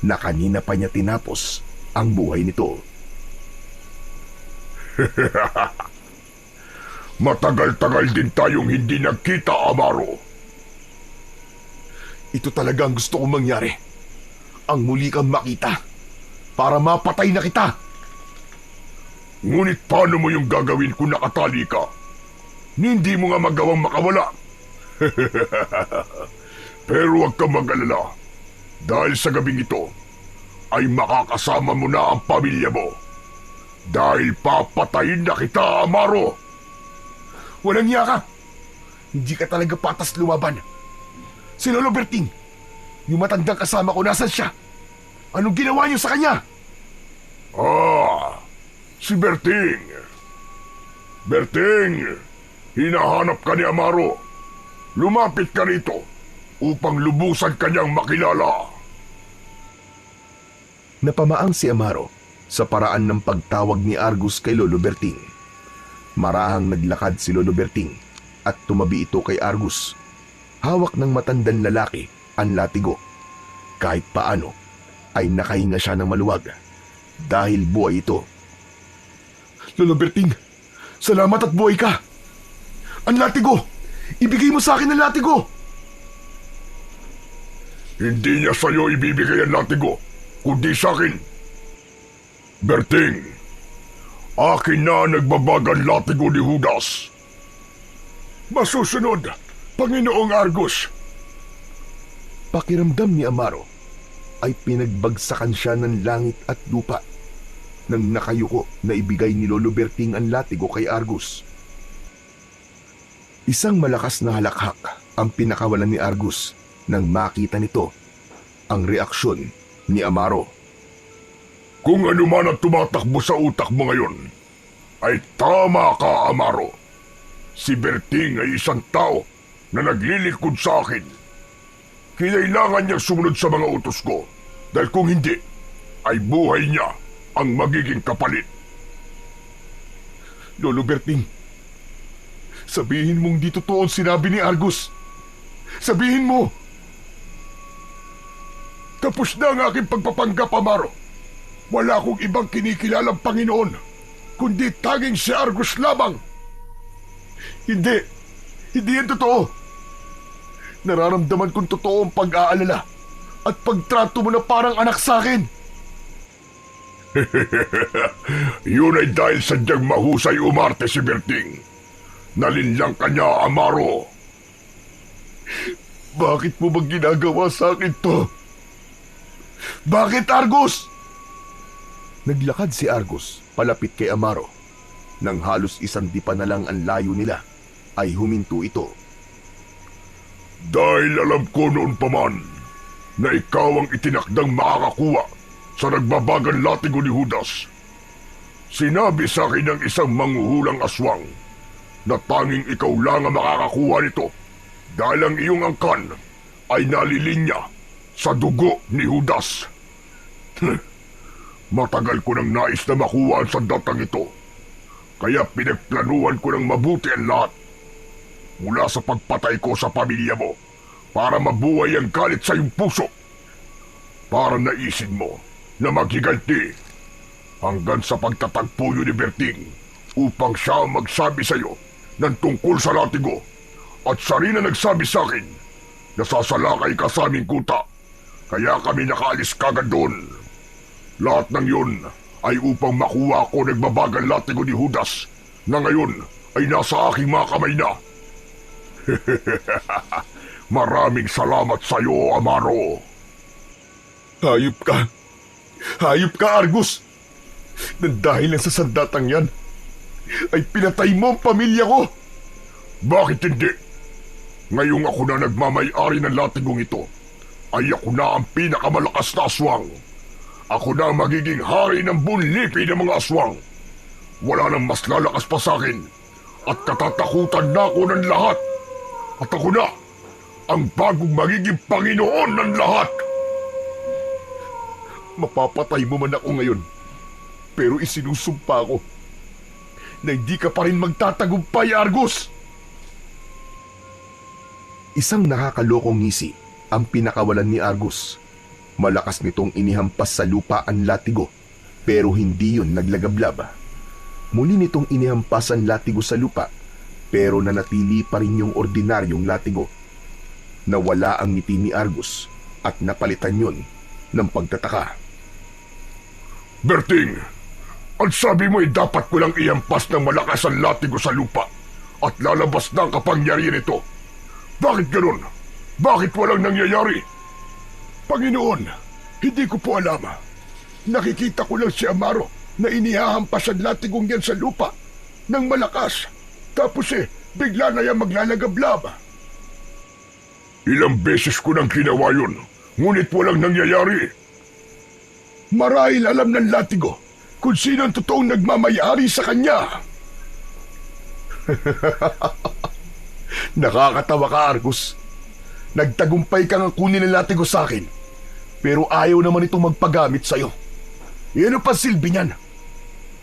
na kanina pa niya tinapos ang buhay nito. Matagal-tagal din tayong hindi nagkita, Amaro. Ito talaga ang gusto kong mangyari. Ang muli kang makita para mapatay na kita. Ngunit paano mo yung gagawin kung nakatali ka? Hindi mo nga magawang makawala. Pero huwag kang mag-alala. Dahil sa gabing ito, ay makakasama mo na ang pamilya mo. Dahil papatayin na kita, Amaro. Walang iya ka. Hindi ka talaga patas lumaban. Si Lolo Berting, yung matandang kasama ko, nasan siya? Anong ginawa niyo sa kanya? Si Berting. Berting, hinahanap ka ni Amaro. Lumapit ka rito upang lubusan kanyang makilala. Napamaang si Amaro sa paraan ng pagtawag ni Argus kay Lolo Berting. Marahang naglakad si Lolo Berting at tumabi ito kay Argus. Hawak ng matandang lalaki ang latigo. Kahit paano ay nakahinga siya ng maluwag dahil buhay ito. Lolo Berting, salamat at buhay ka! Ang latigo! Ibigay mo sa akin ang latigo! Hindi niya sa'yo ibibigay ang latigo, kundi sa akin. Berting, akin na nagbabagang latigo ni Judas. Masusunod, Panginoong Argus. Pakiramdam ni Amaro ay pinagbagsakan siya ng langit at lupa nang nakayuko na ibigay ni Lolo Berting ang latigo kay Argus. Isang malakas na halakhak ang pinakawalan ni Argus nang makita nito ang reaksyon ni Amaro. Kung ano man ang tumatakbo sa utak mo ngayon, ay tama ka, Amaro. Si Berting ay isang tao na naglilingkod sa akin. Kinailangan niyang sumunod sa mga utos ko dahil kung hindi, ay buhay niya ang magiging kapalit. Lolo Berting, sabihin mong di totoo ang sinabi ni Argus. Sabihin mo! Tapos na ang aking pagpapanggap, Amaro. Wala akong ibang kinikilalang Panginoon, kundi tanging si Argus lamang. Hindi! Hindi yan totoo! Nararamdaman kong totoo ang pag-aalala at pagtrato mo na parang anak sa akin. Yun ay dahil sadyang mahusay umarte si Berting. Nalinlang ka niya, Amaro. Bakit mo ba ginagawa sa akin to? Bakit, Argus? Naglakad si Argus palapit kay Amaro. Nang halos isang dipa na lang ang layo nila, ay huminto ito. Dahil alam ko noon pa man na ikaw ang itinakdang makakakuha sa nagbabagang latigo ni Judas. Sinabi sa akin ng isang manghuhulang aswang na tanging ikaw lang ang makakakuha nito dahil ang iyong angkan ay nalilinya sa dugo ni Judas. Matagal ko nang nais na makuha ang sandatang ito, kaya pinagplanuhan ko ng mabuti ang lahat. Mula sa pagpatay ko sa pamilya mo para mabuhay ang galit sa iyong puso. Para naisin mo na maghiganti hanggang sa pagtatagpo yun ni Berting upang siya magsabi sa iyo ng tungkol sa latigo at siya rin na nagsabi sa akin na sasalakay ka sa aming kuta kaya kami nakaalis kagad doon. Lahat ng yun ay upang makuha ko nagbabagang latigo ni Judas na ngayon ay nasa aking mga kamay na. Maraming salamat sa iyo, Amaro. Hayop ka! Hayop ka, Argus! Nang dahil lang sa sandatang yan, ay pinatay mo ang pamilya ko! Bakit hindi? Ngayong ako na nagmamay-ari ng latigong ito, ay ako na ang pinakamalakas na aswang. Ako na ang magiging hari ng bunlipi ng mga aswang. Wala nang mas lalakas pa sa akin at katatakutan na ako ng lahat. At ako na ang bagong magiging Panginoon ng lahat. Mapapatay mo man ako ngayon, pero isinusumpa ko na hindi ka pa rin magtatagumpay, Argus! Isang nakakalokong ngisi ang pinakawalan ni Argus. Malakas nitong inihampas sa lupa ang latigo, pero hindi yun naglagablab. Muli nitong inihampas ang latigo sa lupa, pero nanatili pa rin yung ordinaryong latigo. Nawala ang ngiti ni Argus at napalitan yun ng pagtataka. Berting, ang sabi mo ay dapat ko lang ihampas ng malakas ang latigo sa lupa at lalabas na ang kapangyarihan nito. Bakit ganun? Bakit walang nangyayari? Panginoon, hindi ko po alam. Nakikita ko lang si Amaro na inihahampas ang latigong yan sa lupa ng malakas. Tapos bigla na yan maglalagablab. Ilang beses ko nang ginawa yun, ngunit walang nangyayari. Marahil alam ng latigo kung sino ang totoong nagmamayari sa kanya. Nakakatawa ka, Argus. Nagtagumpay kang ang kunin ng latigo sa akin, pero ayaw naman itong magpagamit sa'yo. Ano pa silbi niyan?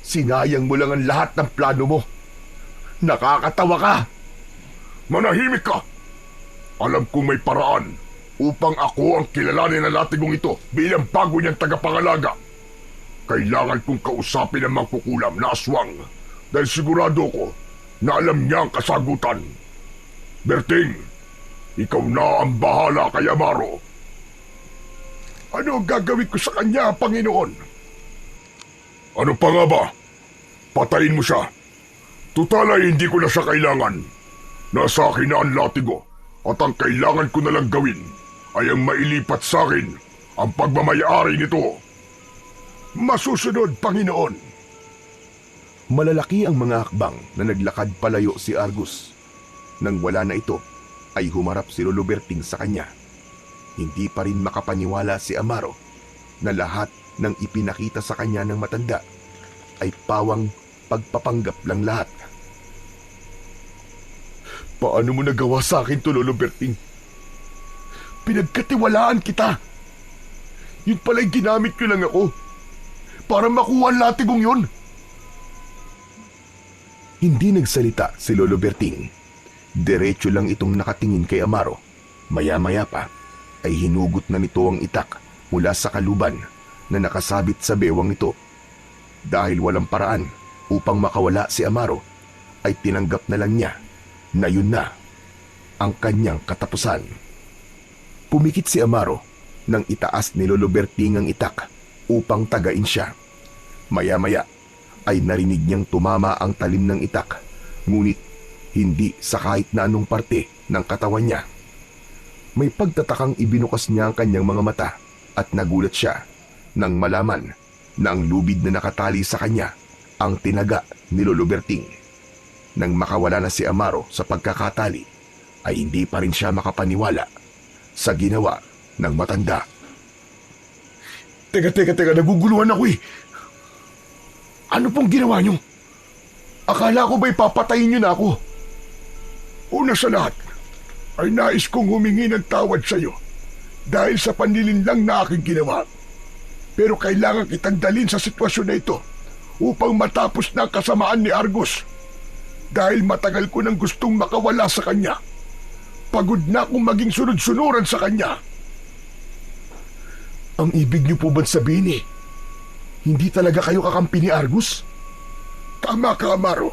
Sinayang mo lang ang lahat ng plano mo. Nakakatawa ka. Manahimik ka! Alam kong may paraan upang ako ang kilalanin ng latigong ito bilang bago niyang tagapangalaga. Kailangan kong kausapin ang mangkukulam na aswang dahil sigurado ko na alam niya ang kasagutan. Berting, ikaw na ang bahala kay Amaro. Ano ang gagawin ko sa kanya, Panginoon? Ano pa nga ba? Patayin mo siya. Tutal ay hindi ko na siya kailangan. Nasa akin na ang latigo at ang kailangan ko na lang gawin ay ang mailipat sa akin ang pagmamayari nito. Masusunod, Panginoon. Malalaki ang mga hakbang na naglakad palayo si Argus. Nang wala na ito, ay humarap si Lolo Berting sa kanya. Hindi pa rin makapaniwala si Amaro na lahat ng ipinakita sa kanya ng matanda ay pawang pagpapanggap lang lahat. Paano mo nagawa sa akin to, Lolo Berting? Pinagkatiwalaan kita. Yun pala'y ginamit ko lang ako para makuha ang latigong yun. Hindi nagsalita si Lolo Berting. Diretso lang itong nakatingin kay Amaro. Maya-maya pa ay hinugot na nito ang itak mula sa kaluban na nakasabit sa bewang nito. Dahil walang paraan upang makawala si Amaro, ay tinanggap na lang niya na yun na ang kanyang katapusan. Pumikit si Amaro nang itaas ni Lolo Berting ang itak upang tagain siya. Maya-maya ay narinig niyang tumama ang talim ng itak, ngunit hindi sa kahit na anong parte ng katawan niya. May pagtatakang ibinukas niya ang kanyang mga mata at nagulat siya nang malaman na ang lubid na nakatali sa kanya ang tinaga ni Lolo Berting. Nang makawala na si Amaro sa pagkakatali, ay hindi pa rin siya makapaniwala sa ginawa ng matanda. Teka, naguguluhan ako eh. Ano pong ginawa niyo? Akala ko ba'y papatayin niyo na ako? Una sa lahat, ay nais kong humingi ng tawad sa iyo dahil sa panlilinlang na aking ginawa. Pero kailangan kitang dalhin sa sitwasyon na ito upang matapos na ang kasamaan ni Argus. Dahil matagal ko nang gustong makawala sa kanya. Pagod na akong maging sunod-sunuran sa kanya. Ang ibig niyo po ba't sabihin eh? Hindi talaga kayo kakampi ni Argus? Tama ka, Amaro.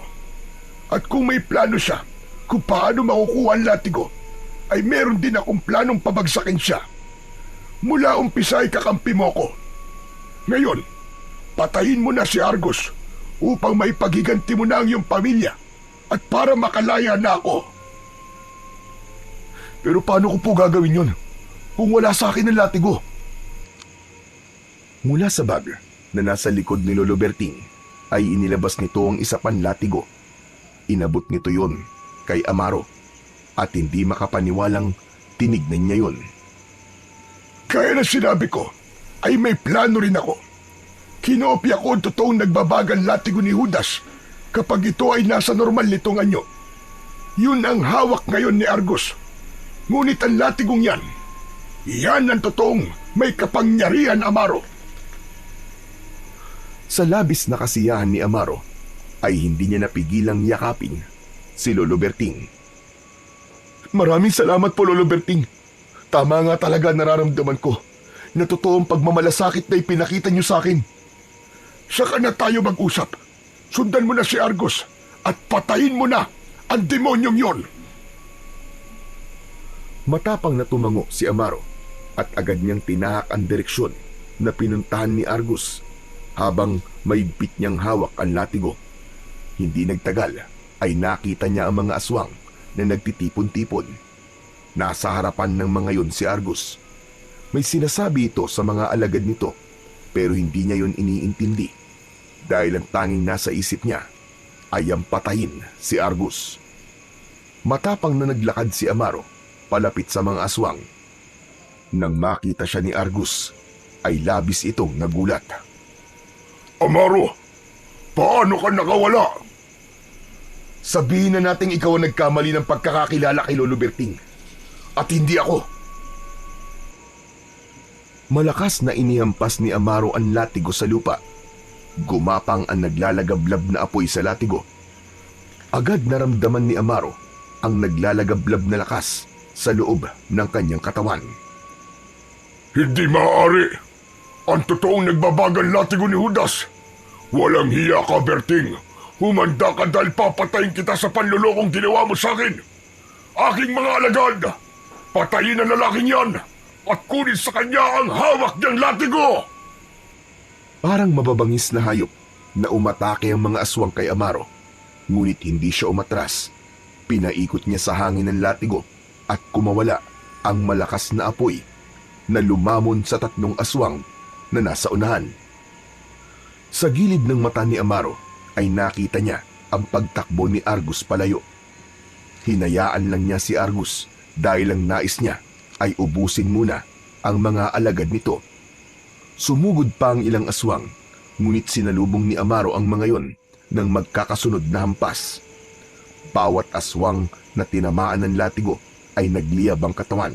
At kung may plano siya kung paano makukuha ang latigo, ay meron din akong planong pabagsakin siya. Mula umpisa ay kakampi mo ko. Ngayon, patayin mo na si Argus upang maipagiganti mo na ang iyong pamilya at para makalaya na ako. Pero paano ko po gagawin yun kung wala sa akin ang latigo? Mula sa bag na nasa likod ni Lolo Berting ay inilabas nito ang isa pang latigo. Inabot nito yon kay Amaro at hindi makapaniwalang tinignan niya yon. Kaya na sinabi ko ay may plano rin ako. Kinopya ko ang totoong nagbabagang latigo ni Judas kapag ito ay nasa normal nitong anyo. Yun ang hawak ngayon ni Argus. Ngunit ang latigong yan, yan ang totoong may kapangyarihan, Amaro. Sa labis na kasiyahan ni Amaro, ay hindi niya napigilang yakapin si Lolo Berting. Maraming salamat po, Lolo Berting. Tama nga talaga nararamdaman ko na totoong pagmamalasakit na ipinakita niyo sa akin. Saka na tayo mag-usap. Sundan mo na si Argus at patayin mo na ang demonyong yon. Matapang na tumango si Amaro at agad niyang tinahak ang direksyon na pinuntahan ni Argus habang maigpit niyang hawak ang latigo. Hindi nagtagal ay nakita niya ang mga aswang na nagtitipon-tipon. Nasa harapan ng mga yon si Argus. May sinasabi ito sa mga alagad nito pero hindi niya yon iniintindi dahil ang tanging nasa isip niya ay ang patayin si Argus. Matapang na naglakad si Amaro palapit sa mga aswang. Nang makita siya ni Argus, ay labis itong nagulat. Amaro, paano ka nakawala? Sabihin na nating ikaw ang nagkamali ng pagkakakilala kay Lolo Berting. At hindi ako. Malakas na inihampas ni Amaro ang latigo sa lupa. Gumapang ang naglalagablab na apoy sa latigo. Agad naramdaman ni Amaro ang naglalagablab na lakas sa loob ng kanyang katawan. Hindi maaari. Ang totoong nagbabagang latigo ni Judas. Walang hiya ka, Berting. Humanda ka dahil papatayin kita sa panlulokong ginawa mo sa akin. Aking mga alagad, patayin ang lalaking yan at kunin sa kanya ang hawak niyang latigo! Parang mababangis na hayop na umatake ang mga aswang kay Amaro. Ngunit hindi siya umatras. Pinaikot niya sa hangin ng latigo at kumawala ang malakas na apoy na lumamon sa 3 aswang na nasa unahan. Sa gilid ng mata ni Amaro ay nakita niya ang pagtakbo ni Argus palayo. Hinayaan lang niya si Argus dahil ang nais niya ay ubusin muna ang mga alagad nito. Sumugod pa ang ilang aswang, ngunit sinalubong ni Amaro ang mga yon ng magkakasunod na hampas. Bawat aswang na tinamaan ng latigo ay nagliyab ang katawan.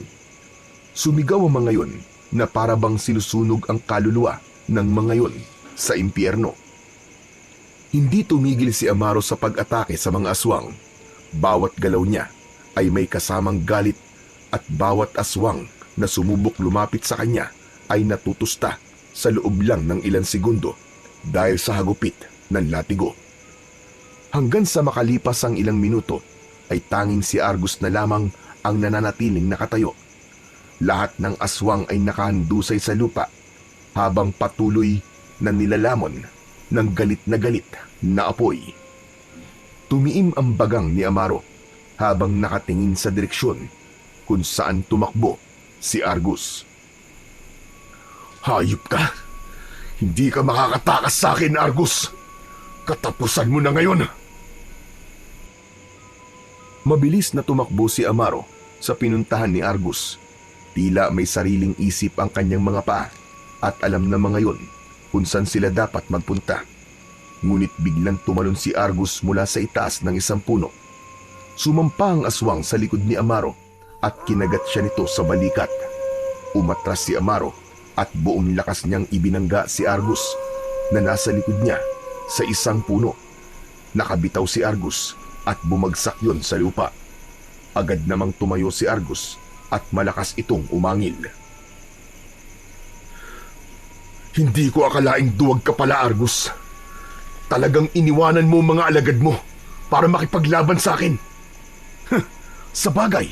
Sumigaw ang mga yon na para bang sinusunog ang kaluluwa ng mga yon sa impyerno. Hindi tumigil si Amaro sa pag-atake sa mga aswang. Bawat galaw niya ay may kasamang galit at bawat aswang na sumubok lumapit sa kanya ay natutusta sa loob lang ng ilang segundo dahil sa hagupit ng latigo. Hanggang sa makalipas ang ilang minuto ay tanging si Argus na lamang ang nananatiling nakatayo. Lahat ng aswang ay nakahandusay sa lupa habang patuloy na nilalamon ng galit na apoy. Tumiim ang bagang ni Amaro habang nakatingin sa direksyon kung saan tumakbo si Argus. Hayop ka! Hindi ka makakatakas sa akin, Argus! Katapusan mo na ngayon! Mabilis na tumakbo si Amaro sa pinuntahan ni Argus. Tila may sariling isip ang kanyang mga paa at alam na mga yon kung saan sila dapat magpunta. Ngunit biglang tumalon si Argus mula sa itaas ng isang puno. Sumampa ang aswang sa likod ni Amaro at kinagat siya nito sa balikat. Umatras si Amaro at buong lakas niyang ibinangga si Argus na nasa likod niya sa isang puno. Nakabitaw si Argus at bumagsak yon sa lupa. Agad namang tumayo si Argus at malakas itong umangil. Hindi ko akalaing duwag ka pala, Argus. Talagang iniwanan mo mga alagad mo para makipaglaban sa akin. Sa bagay,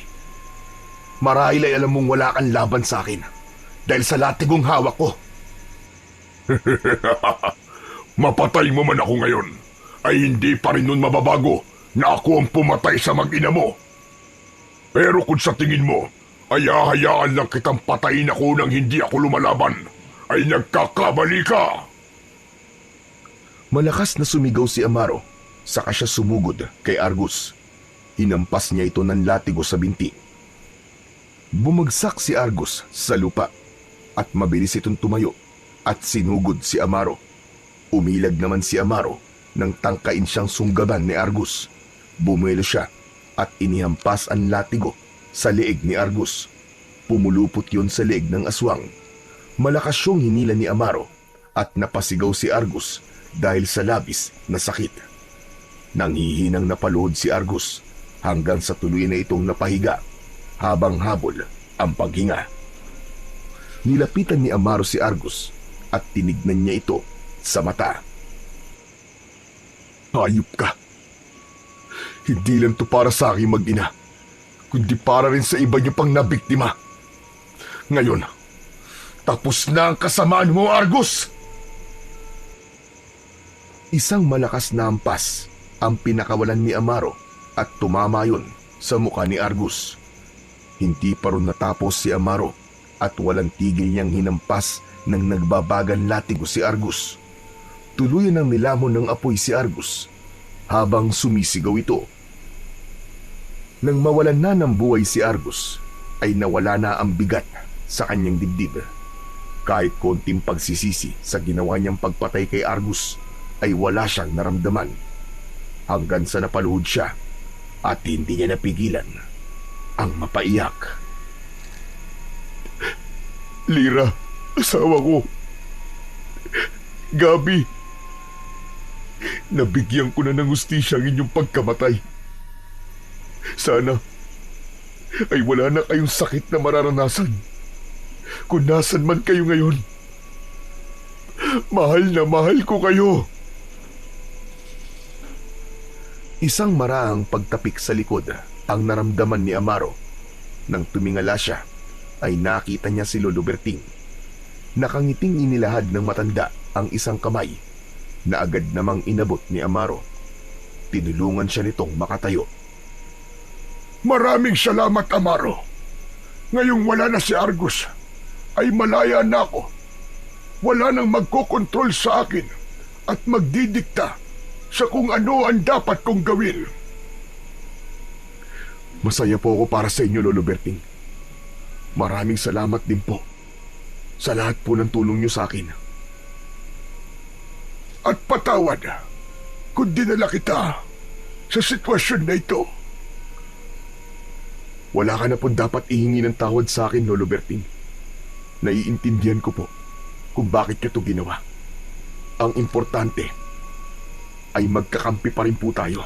marahil ay alam mong wala kang laban sa akin dahil sa latigong hawak ko. Mapatay mo man ako ngayon, ay hindi pa rin nun mababago na ako ang pumatay sa mag-ina mo. Pero kung sa tingin mo, ay hahayaan lang kitang patayin ako nang hindi ako lumalaban, ay nagkakamali ka! Malakas na sumigaw si Amaro, saka siya sumugod kay Argus. Hinampas niya ito ng latigo sa binti. Bumagsak si Argus sa lupa at mabilis itong tumayo at sinugod si Amaro. Umilag naman si Amaro nang tangkain siyang sunggaban ni Argus. Bumuelo siya at inihampas ang latigo sa leeg ni Argus. Pumulupot yon sa leeg ng aswang. Malakas siyang hinila ni Amaro at napasigaw si Argus dahil sa labis na sakit. Nanghihinang napaluhod si Argus hanggang sa tuluyan na itong napahiga habang habol ang paghinga. Nilapitan ni Amaro si Argus at tinignan niya ito sa mata. Hayop ka! Hindi lang to para sa aking mag-ina, kundi para rin sa iba niyo pang nabiktima. Ngayon, tapos na ang kasamaan mo, Argus! Isang malakas na hampas ang pinakawalan ni Amaro at tumama yun sa mukha ni Argus. Hindi pa rin natapos si Amaro at walang tigil niyang hinampas ng nagbabagang latigo si Argus. Tuluyan ang nilamon ng apoy si Argus habang sumisigaw ito. Nang mawalan na ng buhay si Argus, ay nawala na ang bigat sa kanyang dibdib. Kahit konting pagsisisi sa ginawa niyang pagpatay kay Argus ay wala siyang naramdaman hanggang sa napaluhod siya at hindi niya napigilan ang mapaiyak. Lira, asawa ko. Gabi, nabigyan ko na ng hustisya ang inyong pagkamatay. Sana ay wala na kayong sakit na mararanasan kung nasan man kayo ngayon. Mahal na mahal ko kayo. Isang maraang pagtapik sa likod ang naramdaman ni Amaro. Nang tumingala siya, ay nakita niya si Lolo Berting. Nakangiting inilahad ng matanda ang isang kamay na agad namang inabot ni Amaro. Tinulungan siya nitong makatayo. Maraming salamat, Amaro. Ngayong wala na si Argus, ay malaya na ako. Wala nang magkokontrol sa akin at magdidikta sa kung ano ang dapat kong gawin. Masaya po ako para sa inyo, Lolo Berting. Maraming salamat din po sa lahat po ng tulong niyo sa akin. At patawad kung dinala kita sa sitwasyon na ito. Wala ka na po dapat ihingi ng tawad sa akin, Lolo Berting. Naiintindihan ko po kung bakit niyo ito ginawa. Ang importante ay magkakampi pa rin po tayo.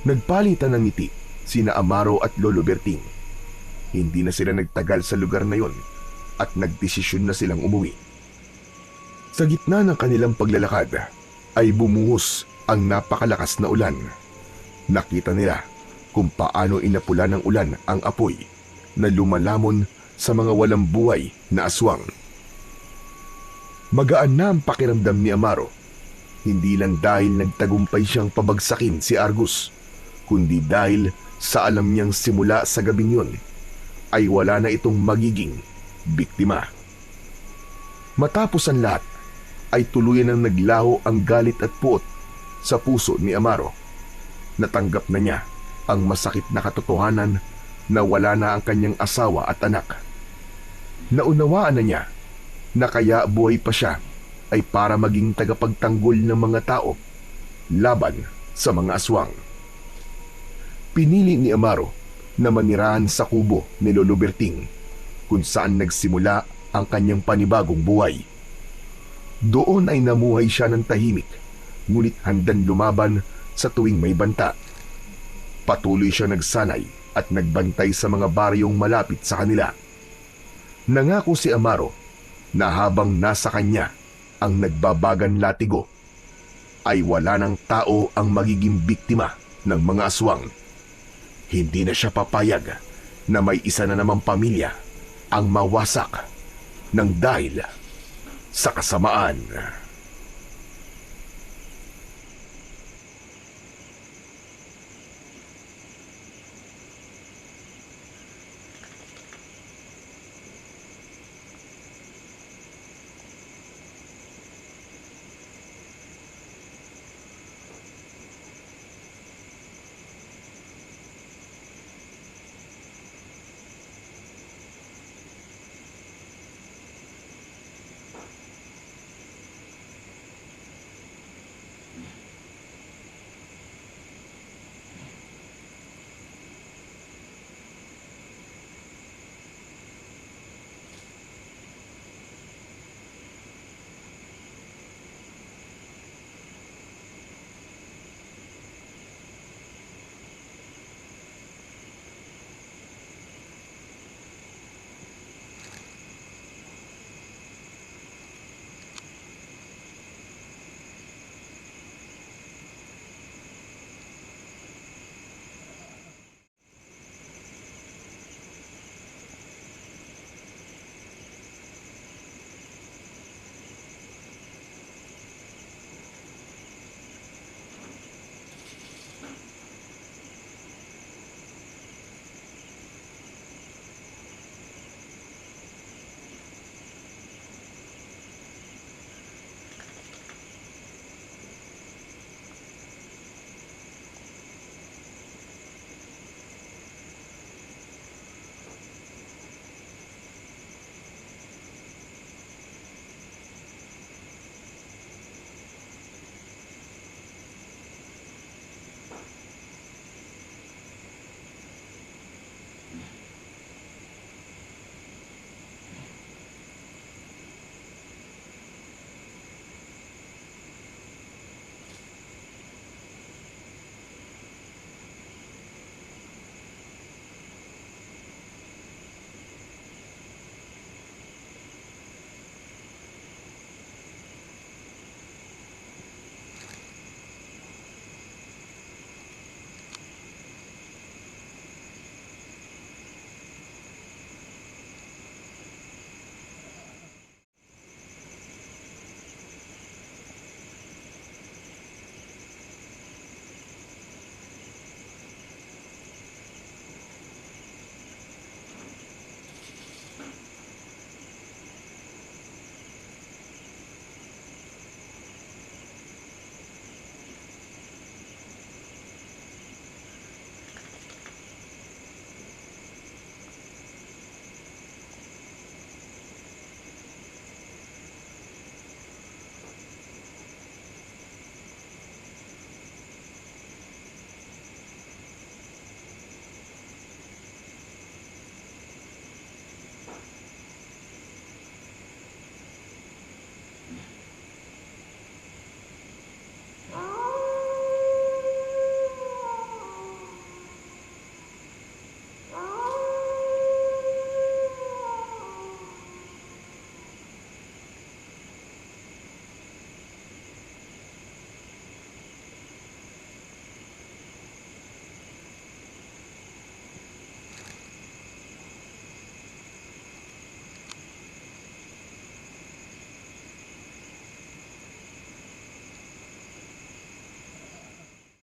Nagpalitan ng ngiti sina Amaro at Lolo Berting. Hindi na sila nagtagal sa lugar na yon at nagdesisyon na silang umuwi. Sa gitna ng kanilang paglalakad ay bumuhos ang napakalakas na ulan. Nakita nila kung paano inapula ng ulan ang apoy na lumalamon sa mga walang buhay na aswang. Magaan na ang pakiramdam ni Amaro, hindi lang dahil nagtagumpay siyang pabagsakin si Argus, kundi dahil sa alam niyang simula sa gabing yun ay wala na itong magiging biktima. Matapos ang lahat ay tuluyan ng naglaho ang galit at puot sa puso ni Amaro. Natanggap na niya ang masakit na katotohanan na wala na ang kanyang asawa at anak. Naunawaan na niya na kaya buhay pa siya ay para maging tagapagtanggol ng mga tao laban sa mga aswang. Pinili ni Amaro na manirahan sa kubo ni Lolo Berting kung saan nagsimula ang kanyang panibagong buhay. Doon ay namuhay siya ng tahimik, ngunit handang lumaban sa tuwing may banta. Patuloy siya nagsanay at nagbantay sa mga baryong malapit sa kanila. Nangako si Amaro na habang nasa kanya ang nagbabagan latigo, ay wala ng tao ang magiging biktima ng mga aswang. Hindi na siya papayag na may isa na namang pamilya ang mawasak ng dahil sa kasamaan.